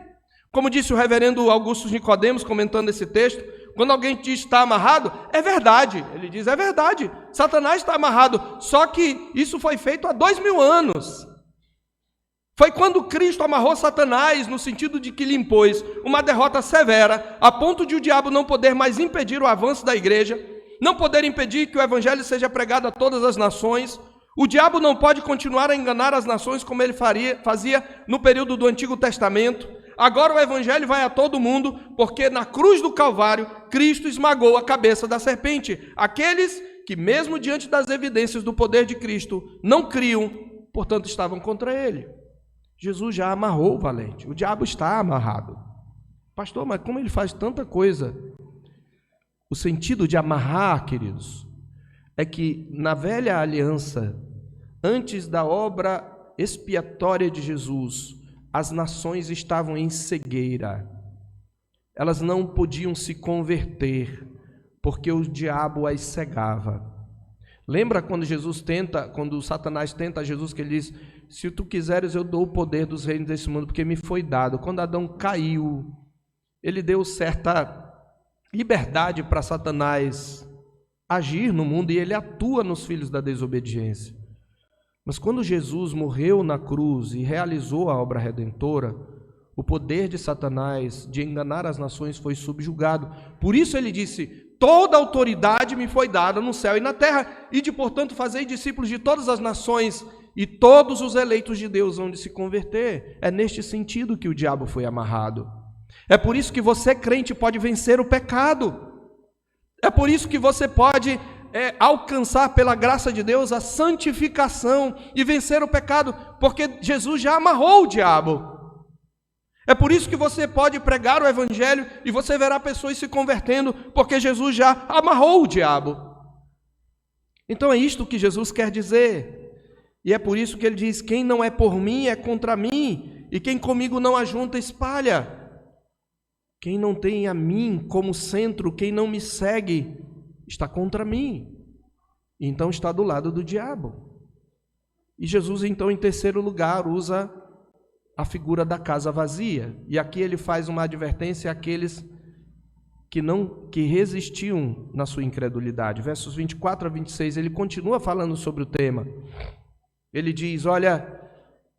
Como disse o reverendo Augusto Nicodemos, comentando esse texto, quando alguém diz que está amarrado, é verdade. Ele diz, é verdade, Satanás está amarrado, só que isso foi feito há 2000 anos. Foi quando Cristo amarrou Satanás, no sentido de que lhe impôs uma derrota severa, a ponto de o diabo não poder mais impedir o avanço da igreja, não poder impedir que o evangelho seja pregado a todas as nações. O diabo não pode continuar a enganar as nações como ele fazia no período do Antigo Testamento. Agora o evangelho vai a todo mundo, porque na cruz do Calvário, Cristo esmagou a cabeça da serpente. Aqueles que, mesmo diante das evidências do poder de Cristo, não criam, portanto estavam contra ele. Jesus já amarrou o valente, o diabo está amarrado. Pastor, mas como ele faz tanta coisa? O sentido de amarrar, queridos, é que na velha aliança, antes da obra expiatória de Jesus, as nações estavam em cegueira. Elas não podiam se converter, porque o diabo as cegava. Lembra quando Satanás tenta Jesus, que ele diz, se tu quiseres eu dou o poder dos reinos desse mundo, porque me foi dado. Quando Adão caiu, ele deu certa liberdade para Satanás agir no mundo, e ele atua nos filhos da desobediência. Mas quando Jesus morreu na cruz e realizou a obra redentora, o poder de Satanás de enganar as nações foi subjugado. Por isso ele disse, toda autoridade me foi dada no céu e na terra, e de portanto fazei discípulos de todas as nações, e todos os eleitos de Deus vão de se converter. É neste sentido que o diabo foi amarrado. É por isso que você, crente, pode vencer o pecado. É por isso que você pode alcançar pela graça de Deus a santificação e vencer o pecado, porque Jesus já amarrou o diabo. É por isso que você pode pregar o evangelho e você verá pessoas se convertendo, porque Jesus já amarrou o diabo. Então é isto que Jesus quer dizer. E é por isso que ele diz, quem não é por mim é contra mim, e quem comigo não ajunta espalha. Quem não tem a mim como centro, quem não me segue, está contra mim. Então está do lado do diabo. E Jesus, então, em terceiro lugar, usa a figura da casa vazia. E aqui ele faz uma advertência àqueles que resistiam na sua incredulidade. Versos 24 a 26, ele continua falando sobre o tema. Ele diz, olha,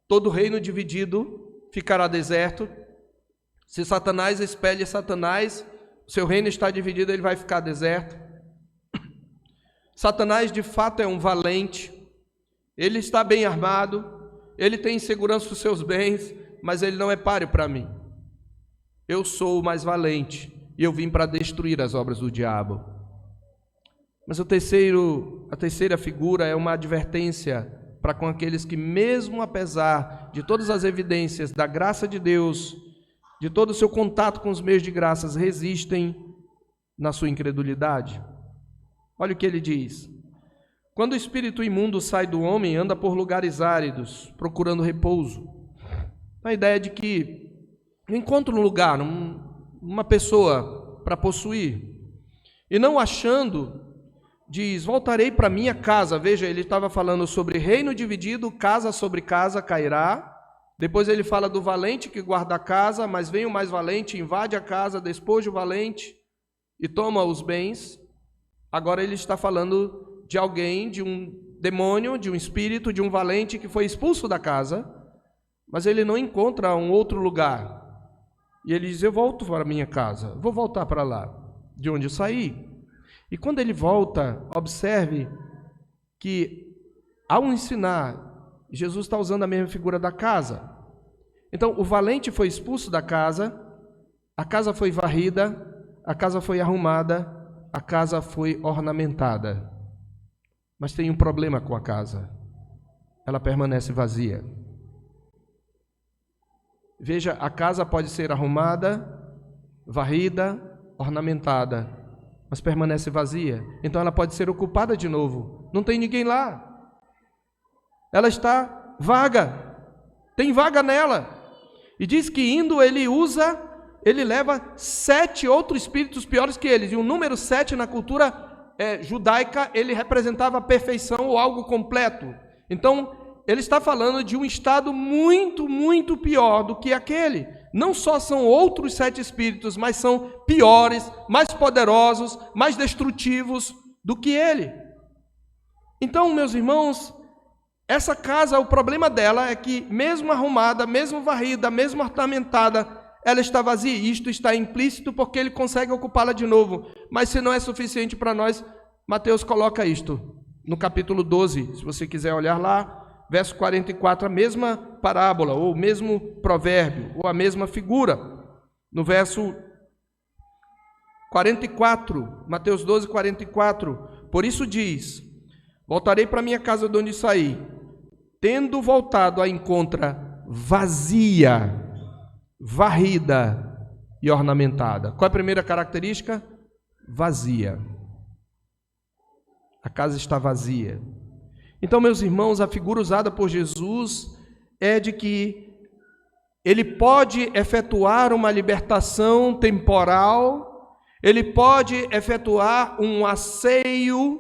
todo reino dividido ficará deserto. Se Satanás espelha Satanás, seu reino está dividido, ele vai ficar deserto. Satanás de fato é um valente, ele está bem armado, ele tem segurança dos seus bens, mas ele não é páreo para mim. Eu sou o mais valente e eu vim para destruir as obras do diabo. Mas a terceira figura é uma advertência para com aqueles que, mesmo apesar de todas as evidências da graça de Deus, de todo o seu contato com os meios de graças, resistem na sua incredulidade. Olha o que ele diz. Quando o espírito imundo sai do homem, anda por lugares áridos, procurando repouso. A ideia de que encontra um lugar, uma pessoa para possuir, e não achando, diz, voltarei para minha casa. Veja, ele estava falando sobre reino dividido, casa sobre casa cairá. Depois ele fala do valente que guarda a casa, mas vem o mais valente, invade a casa, despoja o valente e toma os bens. Agora ele está falando de alguém, de um demônio, de um espírito, de um valente que foi expulso da casa, mas ele não encontra um outro lugar. E ele diz, eu volto para a minha casa, vou voltar para lá, de onde eu saí. E quando ele volta, observe que ao ensinar, Jesus está usando a mesma figura da casa. Então, o valente foi expulso da casa, a casa foi varrida, a casa foi arrumada, a casa foi ornamentada. Mas tem um problema com a casa. Ela permanece vazia. Veja, a casa pode ser arrumada, varrida, ornamentada, mas permanece vazia. Então ela pode ser ocupada de novo. Não tem ninguém lá. Ela está vaga. Tem vaga nela. E diz que indo ele leva 7 outros espíritos piores que eles. E o número 7 na cultura judaica, ele representava a perfeição ou algo completo. Então, ele está falando de um estado muito, muito pior do que aquele. Não só são outros 7 espíritos, mas são piores, mais poderosos, mais destrutivos do que ele. Então, meus irmãos, essa casa, o problema dela é que, mesmo arrumada, mesmo varrida, mesmo ornamentada, ela está vazia. Isto está implícito porque ele consegue ocupá-la de novo. Mas se não é suficiente para nós, Mateus coloca isto no capítulo 12, se você quiser olhar lá, verso 44, a mesma parábola, ou o mesmo provérbio, ou a mesma figura. No verso 44, Mateus 12, 44, por isso diz: voltarei para minha casa de onde saí, tendo voltado a encontra vazia, varrida e ornamentada. Qual é a primeira característica? Vazia. A casa está vazia. Então, meus irmãos, a figura usada por Jesus é de que ele pode efetuar uma libertação temporal, ele pode efetuar um asseio,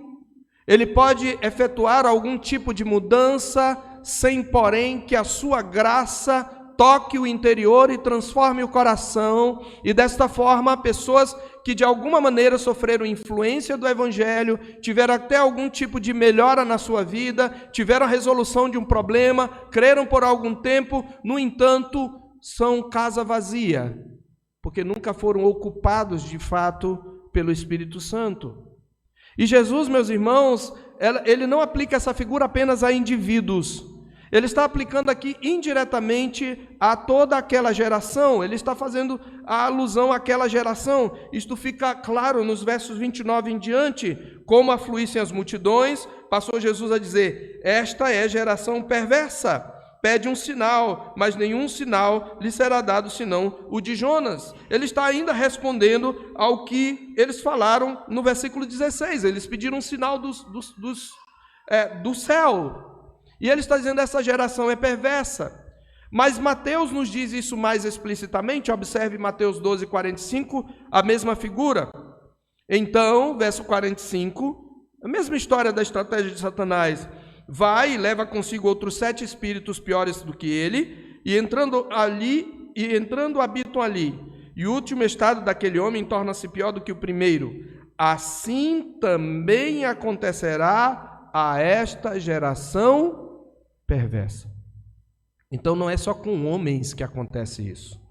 ele pode efetuar algum tipo de mudança, sem, porém, que a sua graça toque o interior e transforme o coração, e desta forma, pessoas que de alguma maneira sofreram influência do Evangelho, tiveram até algum tipo de melhora na sua vida, tiveram a resolução de um problema, creram por algum tempo, no entanto, são casa vazia, porque nunca foram ocupados de fato pelo Espírito Santo. E Jesus, meus irmãos, ele não aplica essa figura apenas a indivíduos. Ele está aplicando aqui indiretamente a toda aquela geração. Ele está fazendo a alusão àquela geração. Isto fica claro nos versos 29 em diante. Como afluíssem as multidões, passou Jesus a dizer: esta é geração perversa, pede um sinal, mas nenhum sinal lhe será dado senão o de Jonas. Ele está ainda respondendo ao que eles falaram no versículo 16. Eles pediram um sinal do céu. E ele está dizendo: essa geração é perversa. Mas Mateus nos diz isso mais explicitamente. Observe Mateus 12, 45, a mesma figura. Então, verso 45, a mesma história da estratégia de Satanás. Vai e leva consigo outros 7 espíritos piores do que ele, e entrando habitam ali. E o último estado daquele homem torna-se pior do que o primeiro. Assim também acontecerá a esta geração perversa. Então não é só com homens que acontece isso.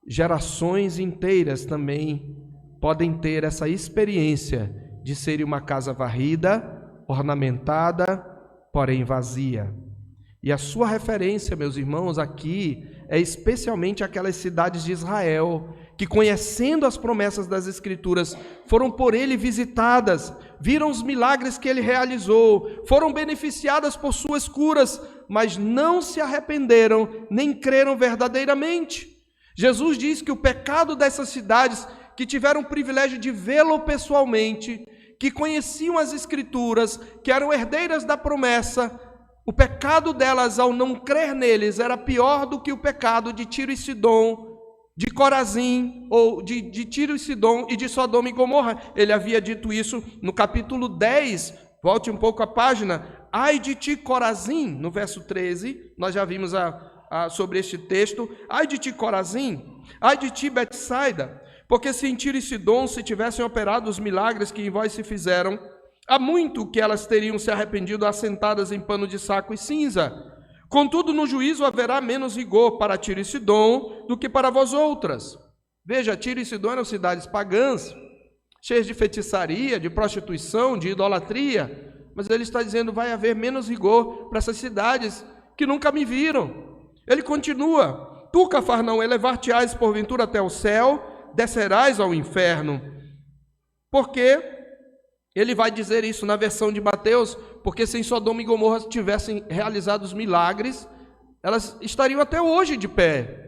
Gerações inteiras também podem ter essa experiência de ser uma casa varrida, ornamentada, porém vazia. E a sua referência, meus irmãos, aqui é especialmente aquelas cidades de Israel, que, conhecendo as promessas das Escrituras, foram por ele visitadas, viram os milagres que ele realizou, foram beneficiadas por suas curas, mas não se arrependeram, nem creram verdadeiramente. Jesus diz que o pecado dessas cidades, que tiveram o privilégio de vê-lo pessoalmente, que conheciam as Escrituras, que eram herdeiras da promessa, o pecado delas ao não crer neles era pior do que o pecado de Tiro e Sidom, de Corazim, ou de Tiro e Sidom e de Sodoma e Gomorra. Ele havia dito isso no capítulo 10, volte um pouco a página. Ai de ti, Corazim, no verso 13, nós já vimos sobre este texto. Ai de ti, Corazim, ai de ti, Betsaida, porque se em Tiro e Sidom se tivessem operado os milagres que em vós se fizeram, há muito que elas teriam se arrependido assentadas em pano de saco e cinza. Contudo, no juízo haverá menos rigor para Tiro e Sidom do que para vós outras. Veja, Tiro e Sidom eram cidades pagãs, cheias de feitiçaria, de prostituição, de idolatria. Mas ele está dizendo: vai haver menos rigor para essas cidades que nunca me viram. Ele continua: tu, Cafarnaum, elevar-te-ás porventura até o céu, descerás ao inferno. Porque Ele vai dizer isso na versão de Mateus, porque se em Sodoma e Gomorra tivessem realizado os milagres, elas estariam até hoje de pé.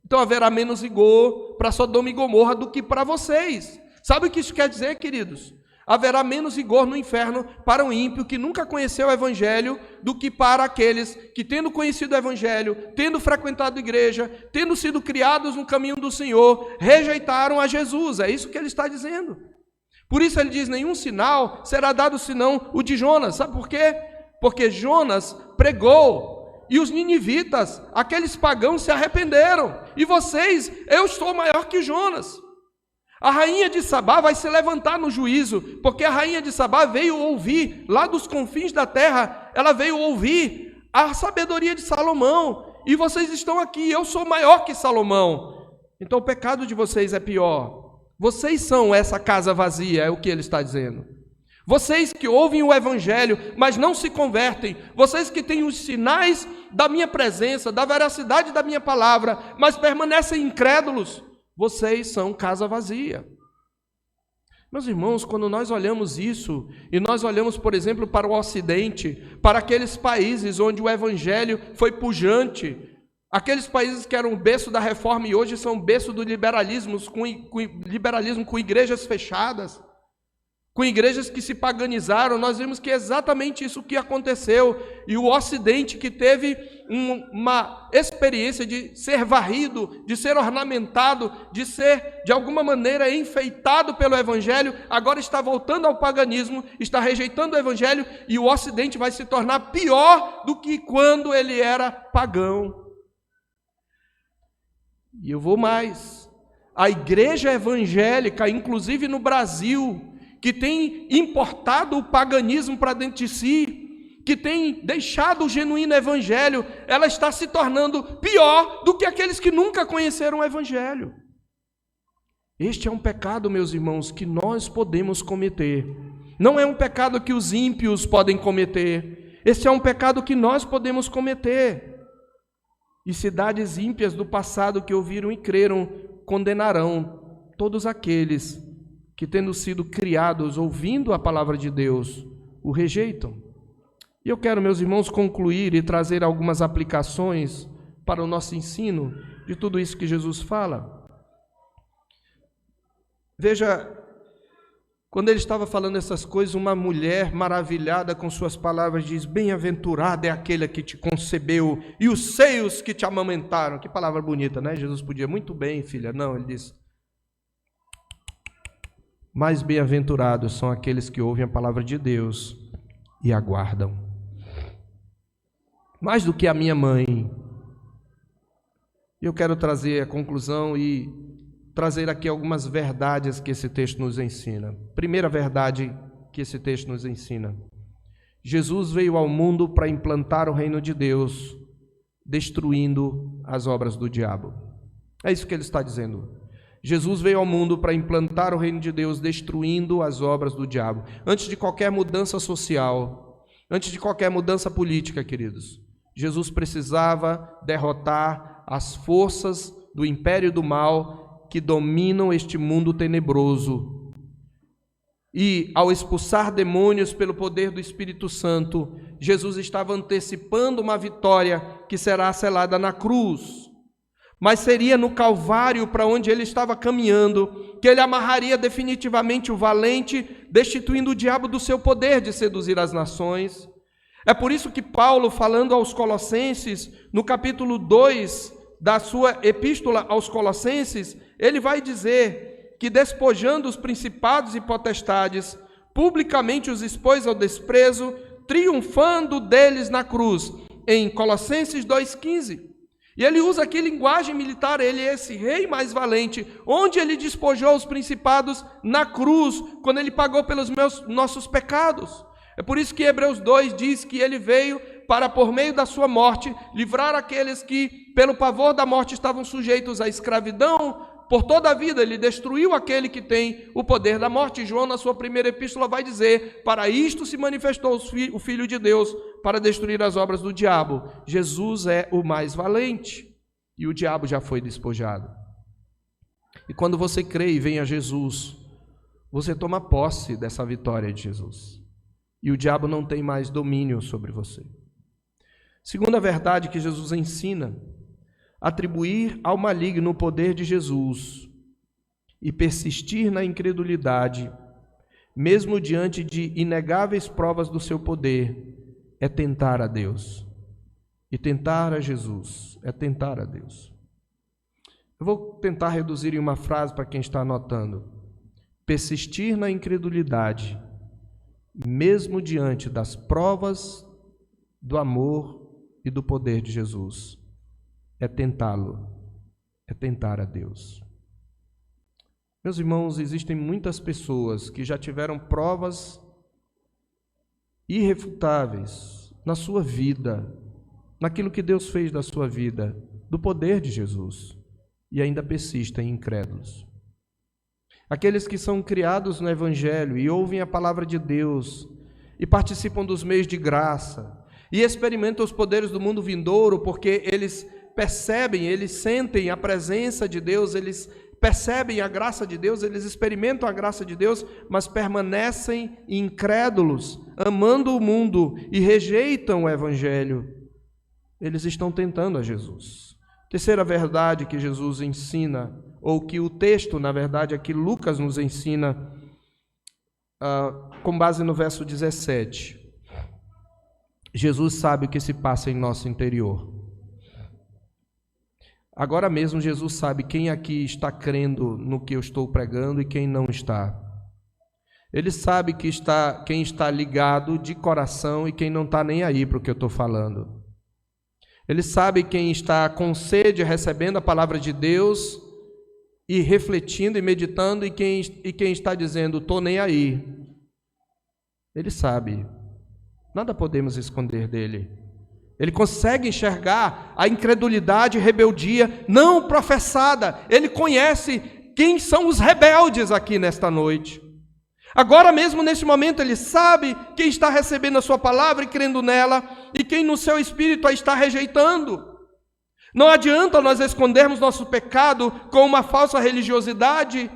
Então haverá menos rigor para Sodoma e Gomorra do que para vocês. Sabe o que isso quer dizer, queridos? Haverá menos rigor no inferno para um ímpio que nunca conheceu o Evangelho do que para aqueles que, tendo conhecido o Evangelho, tendo frequentado a igreja, tendo sido criados no caminho do Senhor, rejeitaram a Jesus. É isso que ele está dizendo. Por isso ele diz, nenhum sinal será dado senão o de Jonas. Sabe por quê? Porque Jonas pregou e os ninivitas, aqueles pagãos, se arrependeram. E vocês, eu estou maior que Jonas. A rainha de Sabá vai se levantar no juízo, porque a rainha de Sabá veio ouvir, lá dos confins da terra, ela veio ouvir a sabedoria de Salomão. E vocês estão aqui, eu sou maior que Salomão. Então o pecado de vocês é pior. Vocês são essa casa vazia, é o que ele está dizendo. Vocês que ouvem o Evangelho, mas não se convertem. Vocês que têm os sinais da minha presença, da veracidade da minha palavra, mas permanecem incrédulos. Vocês são casa vazia. Meus irmãos, quando nós olhamos isso, e nós olhamos, por exemplo, para o Ocidente, para aqueles países onde o Evangelho foi pujante, aqueles países que eram o berço da reforma e hoje são o berço do liberalismo com igrejas fechadas, com igrejas que se paganizaram, nós vimos que é exatamente isso que aconteceu. E o Ocidente, que teve uma experiência de ser varrido, de ser ornamentado, de ser, de alguma maneira, enfeitado pelo Evangelho, agora está voltando ao paganismo, está rejeitando o Evangelho, e o Ocidente vai se tornar pior do que quando ele era pagão. E eu vou mais. A igreja evangélica, inclusive no Brasil, que tem importado o paganismo para dentro de si, que tem deixado o genuíno evangelho, ela está se tornando pior do que aqueles que nunca conheceram o evangelho. Este é um pecado, meus irmãos, que nós podemos cometer. Não é um pecado que os ímpios podem cometer. Este é um pecado que nós podemos cometer. E cidades ímpias do passado que ouviram e creram condenarão todos aqueles que, tendo sido criados ouvindo a palavra de Deus, o rejeitam. E eu quero, meus irmãos, concluir e trazer algumas aplicações para o nosso ensino de tudo isso que Jesus fala. Veja, quando ele estava falando essas coisas, uma mulher maravilhada com suas palavras diz, bem-aventurada é aquele que te concebeu e os seios que te amamentaram. Que palavra bonita, né? Jesus podia muito bem, filha. Não, ele diz, mais bem-aventurados são aqueles que ouvem a palavra de Deus e aguardam. Mais do que a minha mãe. Eu quero trazer a conclusão e trazer aqui algumas verdades que esse texto nos ensina. Primeira verdade que esse texto nos ensina. Jesus veio ao mundo para implantar o reino de Deus, destruindo as obras do diabo. É isso que ele está dizendo. Jesus veio ao mundo para implantar o reino de Deus, destruindo as obras do diabo. Antes de qualquer mudança social, antes de qualquer mudança política, queridos, Jesus precisava derrotar as forças do império do mal que dominam este mundo tenebroso. E, ao expulsar demônios pelo poder do Espírito Santo, Jesus estava antecipando uma vitória que será selada na cruz. Mas seria no Calvário, para onde ele estava caminhando, que ele amarraria definitivamente o valente, destituindo o diabo do seu poder de seduzir as nações. É por isso que Paulo, falando aos Colossenses, no capítulo 2 da sua epístola aos Colossenses, ele vai dizer que, despojando os principados e potestades, publicamente os expôs ao desprezo, triunfando deles na cruz, em Colossenses 2,15. E ele usa aqui linguagem militar, ele é esse rei mais valente, onde ele despojou os principados na cruz, quando ele pagou pelos nossos pecados. É por isso que Hebreus 2 diz que ele veio para, por meio da sua morte, livrar aqueles que, pelo pavor da morte, estavam sujeitos à escravidão. Por toda a vida, ele destruiu aquele que tem o poder da morte. João, na sua primeira epístola, vai dizer, para isto se manifestou o Filho de Deus, para destruir as obras do diabo. Jesus é o mais valente, e o diabo já foi despojado. E quando você crê e vem a Jesus, você toma posse dessa vitória de Jesus. E o diabo não tem mais domínio sobre você. Segunda verdade que Jesus ensina: atribuir ao maligno o poder de Jesus e persistir na incredulidade, mesmo diante de inegáveis provas do seu poder, é tentar a Deus. E tentar a Jesus é tentar a Deus. Eu vou tentar reduzir em uma frase para quem está anotando: persistir na incredulidade, mesmo diante das provas do amor e do poder de Jesus, é tentá-lo, é tentar a Deus. Meus irmãos, existem muitas pessoas que já tiveram provas irrefutáveis na sua vida, naquilo que Deus fez da sua vida, do poder de Jesus, e ainda persistem incrédulos. Aqueles que são criados no Evangelho e ouvem a palavra de Deus e participam dos meios de graça e experimentam os poderes do mundo vindouro, porque eles percebem, eles sentem a presença de Deus, eles percebem a graça de Deus, eles experimentam a graça de Deus, mas permanecem incrédulos, amando o mundo e rejeitam o Evangelho. Eles estão tentando a Jesus. Terceira verdade que Jesus ensina, ou que o texto, na verdade, aqui Lucas nos ensina, com base no verso 17. Jesus sabe o que se passa em nosso interior. Agora mesmo Jesus sabe quem aqui está crendo no que eu estou pregando e quem não está. Ele sabe quem está ligado de coração e quem não está nem aí para o que eu estou falando. Ele sabe quem está com sede recebendo a palavra de Deus e refletindo e meditando, e quem está dizendo, estou nem aí. Ele sabe. Nada podemos esconder dele. Ele consegue enxergar a incredulidade e rebeldia não professada. Ele conhece quem são os rebeldes aqui nesta noite. Agora mesmo, nesse momento, ele sabe quem está recebendo a sua palavra e crendo nela, e quem no seu espírito a está rejeitando. Não adianta nós escondermos nosso pecado com uma falsa religiosidade.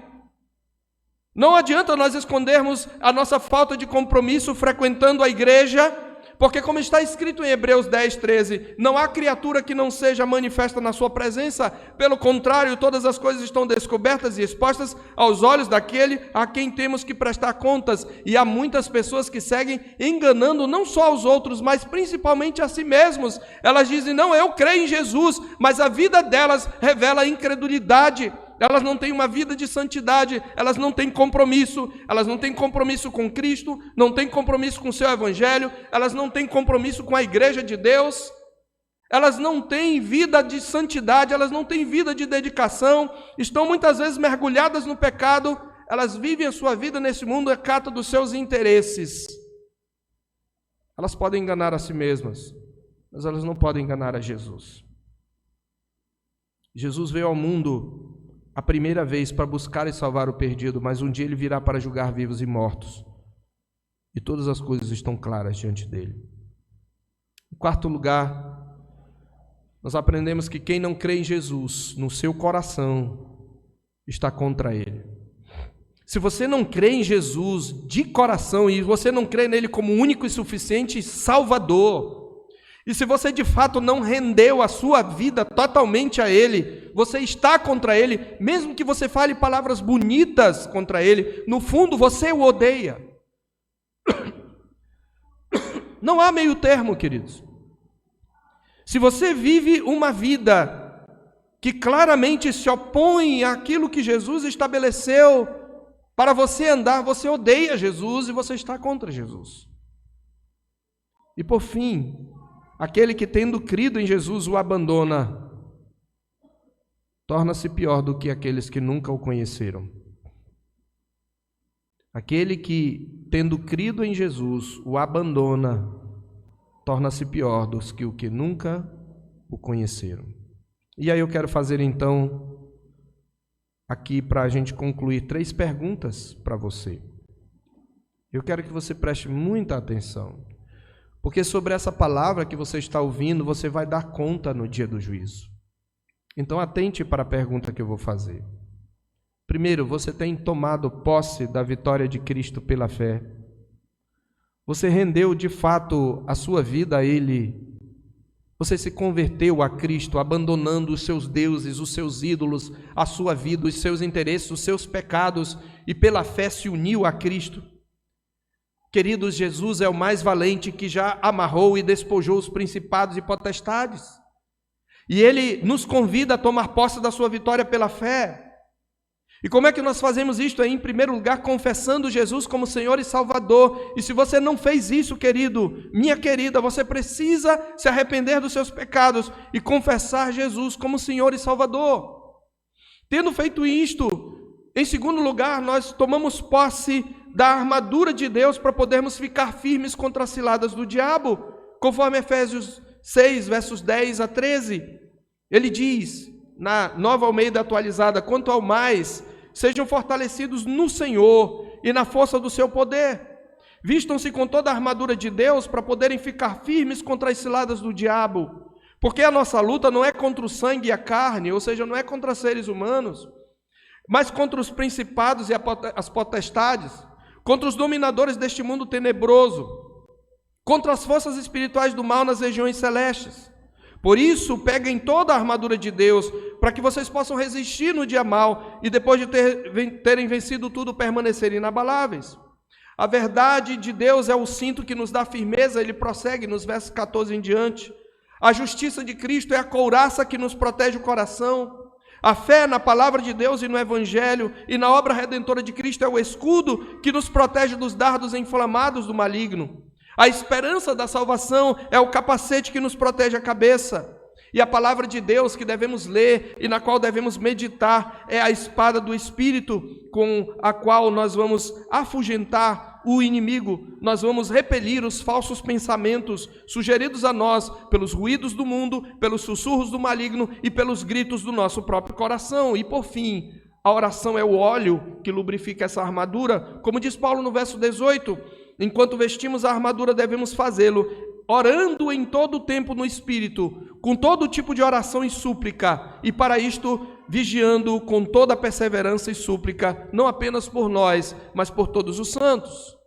Não adianta nós escondermos a nossa falta de compromisso frequentando a igreja, porque como está escrito em Hebreus 10, 13, não há criatura que não seja manifesta na sua presença, pelo contrário, todas as coisas estão descobertas e expostas aos olhos daquele a quem temos que prestar contas, e há muitas pessoas que seguem enganando não só aos outros, mas principalmente a si mesmos. Elas dizem, não, eu creio em Jesus, mas a vida delas revela incredulidade. Elas não têm uma vida de santidade, elas não têm compromisso com Cristo, não têm compromisso com o seu Evangelho, elas não têm compromisso com a igreja de Deus, elas não têm vida de santidade, elas não têm vida de dedicação, estão muitas vezes mergulhadas no pecado, elas vivem a sua vida nesse mundo à cata dos seus interesses. Elas podem enganar a si mesmas, mas elas não podem enganar a Jesus. Jesus veio ao mundo a primeira vez para buscar e salvar o perdido, mas um dia ele virá para julgar vivos e mortos. E todas as coisas estão claras diante dele. Em quarto lugar, nós aprendemos que quem não crê em Jesus, no seu coração, está contra ele. Se você não crê em Jesus de coração, e você não crê nele como único e suficiente Salvador, e se você de fato não rendeu a sua vida totalmente a ele, você está contra ele, mesmo que você fale palavras bonitas contra ele, no fundo você o odeia. Não há meio termo, queridos. Se você vive uma vida que claramente se opõe àquilo que Jesus estabeleceu para você andar, você odeia Jesus e você está contra Jesus. E por fim, aquele que tendo crido em Jesus o abandona, torna-se pior do que aqueles que nunca o conheceram. Aquele que, tendo crido em Jesus, o abandona, torna-se pior dos que o que nunca o conheceram. E aí eu quero fazer então, aqui para a gente concluir, 3 perguntas para você. Eu quero que você preste muita atenção, porque sobre essa palavra que você está ouvindo, você vai dar conta no dia do juízo. Então atente para a pergunta que eu vou fazer. Primeiro, você tem tomado posse da vitória de Cristo pela fé. Você rendeu de fato a sua vida a Ele. Você se converteu a Cristo, abandonando os seus deuses, os seus ídolos, a sua vida, os seus interesses, os seus pecados, e pela fé se uniu a Cristo. Queridos, Jesus é o mais valente que já amarrou e despojou os principados e potestades. E Ele nos convida a tomar posse da sua vitória pela fé. E como é que nós fazemos isto? Em primeiro lugar, confessando Jesus como Senhor e Salvador. E se você não fez isso, querido, minha querida, você precisa se arrepender dos seus pecados e confessar Jesus como Senhor e Salvador. Tendo feito isto, em segundo lugar, nós tomamos posse da armadura de Deus para podermos ficar firmes contra as ciladas do diabo, conforme Efésios 6, versos 10 a 13. Ele diz, na Nova Almeida atualizada: quanto ao mais, sejam fortalecidos no Senhor e na força do seu poder. Vistam-se com toda a armadura de Deus para poderem ficar firmes contra as ciladas do diabo. Porque a nossa luta não é contra o sangue e a carne, ou seja, não é contra seres humanos, mas contra os principados e as potestades, contra os dominadores deste mundo tenebroso, contra as forças espirituais do mal nas regiões celestes. Por isso, peguem toda a armadura de Deus, para que vocês possam resistir no dia mal, e depois de terem vencido tudo, permanecerem inabaláveis. A verdade de Deus é o cinto que nos dá firmeza. Ele prossegue nos versos 14 em diante. A justiça de Cristo é a couraça que nos protege o coração. A fé na palavra de Deus e no Evangelho e na obra redentora de Cristo é o escudo que nos protege dos dardos inflamados do maligno. A esperança da salvação é o capacete que nos protege a cabeça. E a palavra de Deus que devemos ler e na qual devemos meditar é a espada do Espírito, com a qual nós vamos afugentar o inimigo, nós vamos repelir os falsos pensamentos sugeridos a nós pelos ruídos do mundo, pelos sussurros do maligno e pelos gritos do nosso próprio coração. E por fim, a oração é o óleo que lubrifica essa armadura. Como diz Paulo no verso 18, enquanto vestimos a armadura devemos fazê-lo orando em todo o tempo no Espírito, com todo tipo de oração e súplica, e para isto vigiando com toda a perseverança e súplica, não apenas por nós, mas por todos os santos.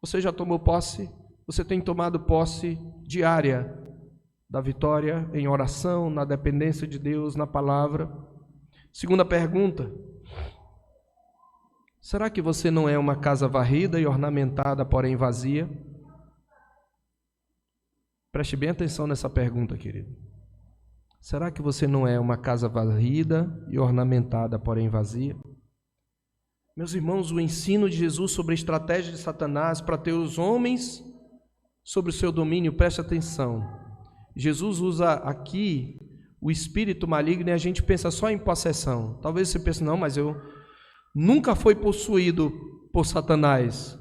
Você já tomou posse? Você tem tomado posse diária da vitória em oração, na dependência de Deus, na palavra? Segunda pergunta: será que você não é uma casa varrida e ornamentada, porém vazia? Preste bem atenção nessa pergunta, querido. Será que você não é uma casa varrida e ornamentada, porém vazia? Meus irmãos, o ensino de Jesus sobre a estratégia de Satanás para ter os homens sobre o seu domínio, preste atenção. Jesus usa aqui o espírito maligno e a gente pensa só em possessão. Talvez você pense, não, mas eu nunca fui possuído por Satanás.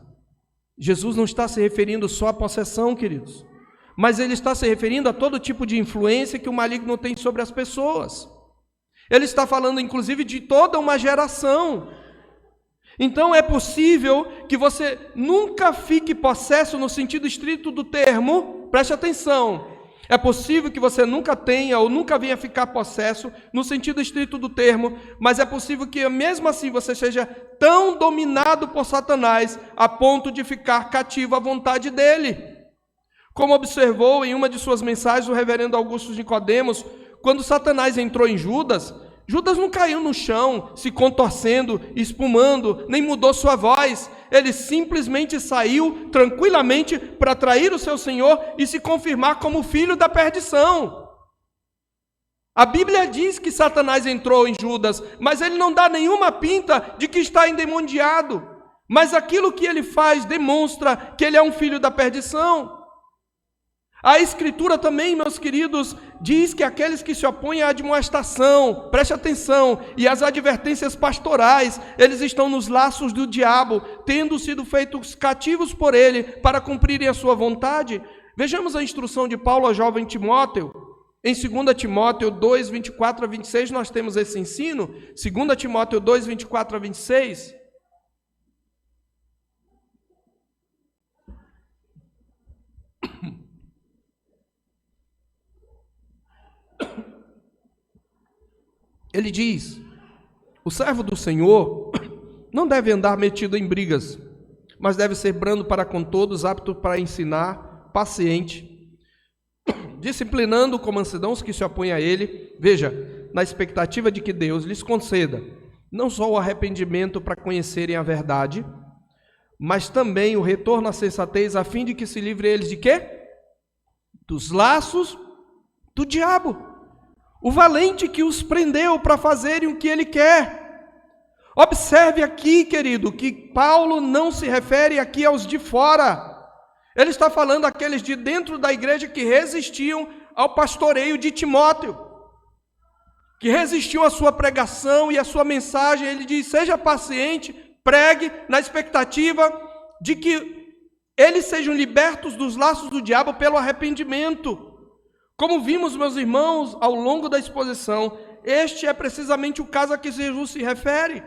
Jesus não está se referindo só à possessão, queridos, mas ele está se referindo a todo tipo de influência que o maligno tem sobre as pessoas. Ele está falando inclusive de toda uma geração. Então é possível que você nunca fique possesso no sentido estrito do termo, preste atenção. É possível que você nunca tenha ou nunca venha ficar possesso no sentido estrito do termo, mas é possível que mesmo assim você seja tão dominado por Satanás a ponto de ficar cativo à vontade dele. Como observou em uma de suas mensagens o reverendo Augusto Nicodemos, quando Satanás entrou em Judas, Judas não caiu no chão, se contorcendo, espumando, nem mudou sua voz. Ele simplesmente saiu tranquilamente para trair o seu Senhor e se confirmar como filho da perdição. A Bíblia diz que Satanás entrou em Judas, mas ele não dá nenhuma pinta de que está endemoniado. Mas aquilo que ele faz demonstra que ele é um filho da perdição. A Escritura também, meus queridos, diz que aqueles que se opõem à admoestação, preste atenção, e às advertências pastorais, eles estão nos laços do diabo, tendo sido feitos cativos por ele para cumprirem a sua vontade. Vejamos a instrução de Paulo ao jovem Timóteo. Em 2 Timóteo 2, 24 a 26, nós temos esse ensino. 2 Timóteo 2, 24 a 26. Ele diz: O servo do Senhor não deve andar metido em brigas, mas deve ser brando para com todos, apto para ensinar, paciente, disciplinando com mansidão os que se opõem a ele, veja, na expectativa de que Deus lhes conceda não só o arrependimento para conhecerem a verdade, mas também o retorno à sensatez, a fim de que se livre eles de quê? Dos laços do diabo, o valente que os prendeu para fazerem o que ele quer. Observe aqui, querido, que Paulo não se refere aqui aos de fora. Ele está falando àqueles de dentro da igreja que resistiam ao pastoreio de Timóteo, que resistiam à sua pregação e à sua mensagem. Ele diz: seja paciente, pregue na expectativa de que eles sejam libertos dos laços do diabo pelo arrependimento. Como vimos, meus irmãos, ao longo da exposição, este é precisamente o caso a que Jesus se refere.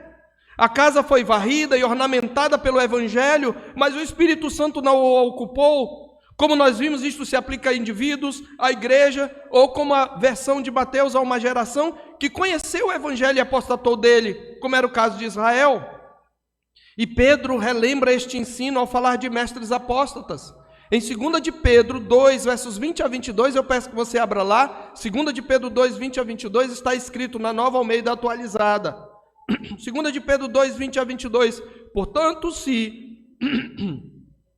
A casa foi varrida e ornamentada pelo Evangelho, mas o Espírito Santo não o ocupou. Como nós vimos, isto se aplica a indivíduos, à igreja, ou como a versão de Mateus a uma geração que conheceu o Evangelho e apostatou dele, como era o caso de Israel. E Pedro relembra este ensino ao falar de mestres apóstatas. Em 2 de Pedro 2, versos 20 a 22, eu peço que você abra lá. 2 de Pedro 2, 20 a 22, está escrito na Nova Almeida Atualizada. 2 de Pedro 2, 20 a 22. Portanto, se,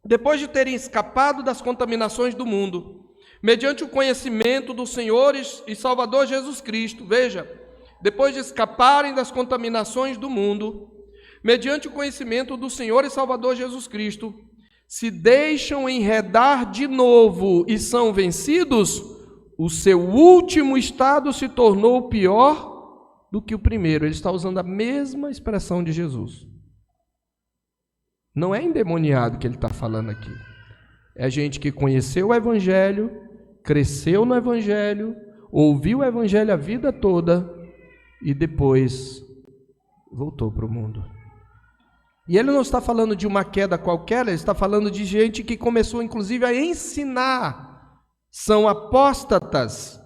depois de terem escapado das contaminações do mundo, mediante o conhecimento do Senhor e Salvador Jesus Cristo, veja, depois de escaparem das contaminações do mundo, mediante o conhecimento do Senhor e Salvador Jesus Cristo, se deixam enredar de novo e são vencidos, o seu último estado se tornou pior do que o primeiro. Ele está usando a mesma expressão de Jesus. Não é endemoniado que ele está falando aqui. É gente que conheceu o Evangelho, cresceu no Evangelho, ouviu o Evangelho a vida toda e depois voltou para o mundo. E ele não está falando de uma queda qualquer, ele está falando de gente que começou inclusive a ensinar. São apóstatas.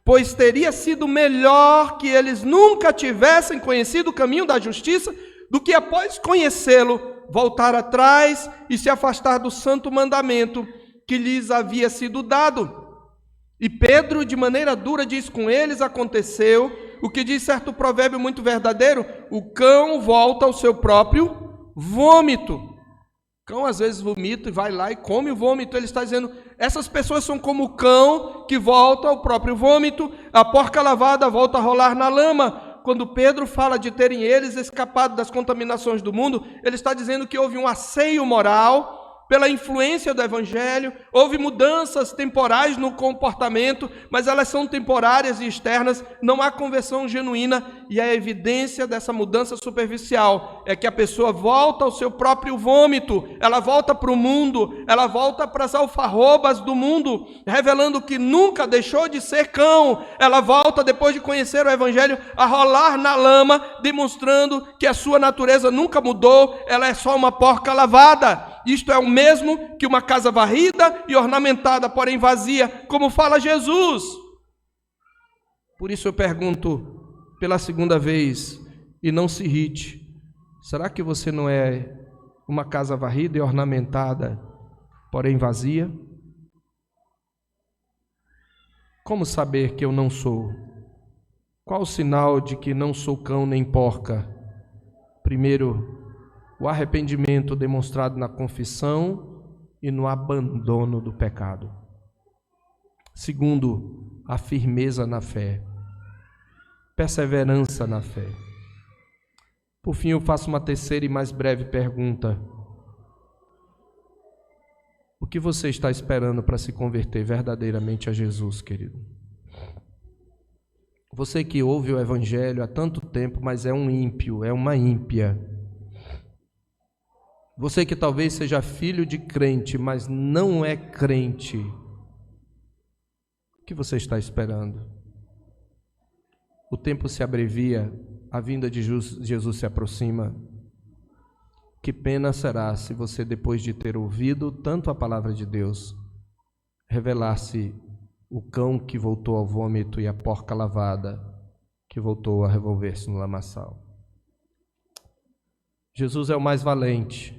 Pois teria sido melhor que eles nunca tivessem conhecido o caminho da justiça, do que após conhecê-lo, voltar atrás e se afastar do santo mandamento que lhes havia sido dado. E Pedro, de maneira dura, diz: com eles aconteceu o que diz certo provérbio muito verdadeiro: o cão volta ao seu próprio vômito. O cão às vezes vomita e vai lá e come o vômito. Ele está dizendo: essas pessoas são como o cão que volta ao próprio vômito, a porca lavada volta a rolar na lama. Quando Pedro fala de terem eles escapado das contaminações do mundo, ele está dizendo que houve um asseio moral pela influência do Evangelho, houve mudanças temporais no comportamento, mas elas são temporárias e externas, não há conversão genuína, e a evidência dessa mudança superficial é que a pessoa volta ao seu próprio vômito, ela volta para o mundo, ela volta para as alfarrobas do mundo, revelando que nunca deixou de ser cão. Ela volta, depois de conhecer o Evangelho, a rolar na lama, demonstrando que a sua natureza nunca mudou, ela é só uma porca lavada. Isto é o mesmo que uma casa varrida e ornamentada, porém vazia, como fala Jesus. Por isso eu pergunto pela segunda vez, e não se irrite: será que você não é uma casa varrida e ornamentada, porém vazia? Como saber que eu não sou? Qual o sinal de que não sou cão nem porca? Primeiro, o arrependimento demonstrado na confissão e no abandono do pecado. Segundo, a firmeza na fé, perseverança na fé. Por fim, eu faço uma terceira e mais breve pergunta: o que você está esperando para se converter verdadeiramente a Jesus, querido? Você que ouve o Evangelho há tanto tempo, mas é um ímpio, é uma ímpia. Você que talvez seja filho de crente, mas não é crente, o que você está esperando? O tempo se abrevia, a vinda de Jesus se aproxima. Que pena será se você, depois de ter ouvido tanto a palavra de Deus, revelasse o cão que voltou ao vômito e a porca lavada que voltou a revolver-se no lamaçal. Jesus é o mais valente.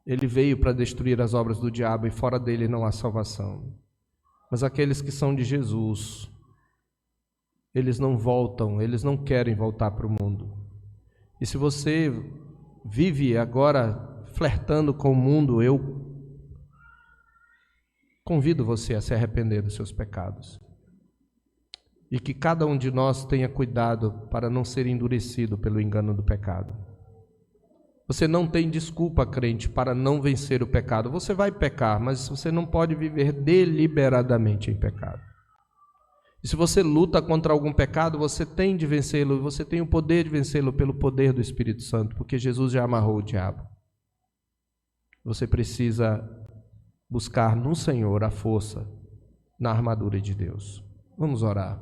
Ele veio para destruir as obras do diabo e fora dele não há salvação. Mas aqueles que são de Jesus, eles não voltam, eles não querem voltar para o mundo. E se você vive agora flertando com o mundo, eu convido você a se arrepender dos seus pecados. E que cada um de nós tenha cuidado para não ser endurecido pelo engano do pecado. Você não tem desculpa, crente, para não vencer o pecado. Você vai pecar, mas você não pode viver deliberadamente em pecado. E se você luta contra algum pecado, você tem de vencê-lo, você tem o poder de vencê-lo pelo poder do Espírito Santo, porque Jesus já amarrou o diabo. Você precisa buscar no Senhor a força na armadura de Deus. Vamos orar.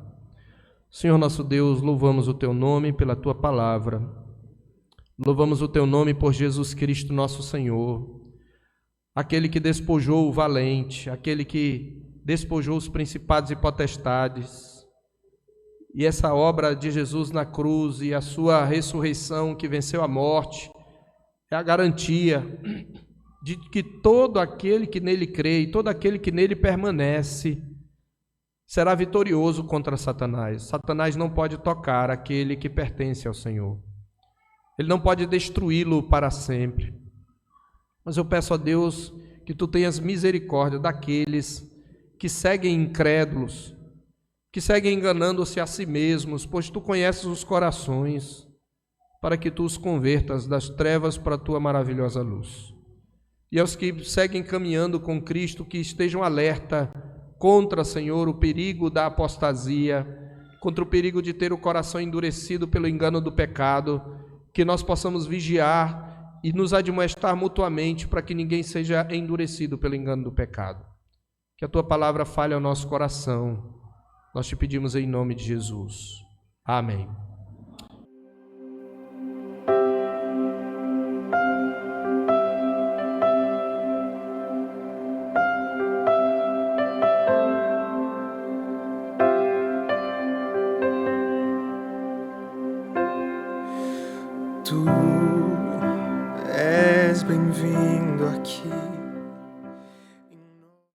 Senhor nosso Deus, louvamos o Teu nome pela Tua palavra. Louvamos o Teu nome por Jesus Cristo nosso Senhor, aquele que despojou o valente, aquele que despojou os principados e potestades. E essa obra de Jesus na cruz e a sua ressurreição que venceu a morte é a garantia de que todo aquele que nele crê e todo aquele que nele permanece será vitorioso contra Satanás. Satanás não pode tocar aquele que pertence ao Senhor. Ele não pode destruí-lo para sempre. Mas eu peço a Deus que Tu tenhas misericórdia daqueles que seguem incrédulos, que seguem enganando-se a si mesmos, pois Tu conheces os corações, para que Tu os convertas das trevas para a Tua maravilhosa luz. E aos que seguem caminhando com Cristo, que estejam alerta contra, Senhor, o perigo da apostasia, contra o perigo de ter o coração endurecido pelo engano do pecado, que nós possamos vigiar e nos admoestar mutuamente para que ninguém seja endurecido pelo engano do pecado. Que a Tua palavra fale ao nosso coração. Nós te pedimos em nome de Jesus. Amém. Tu és bem-vindo aqui.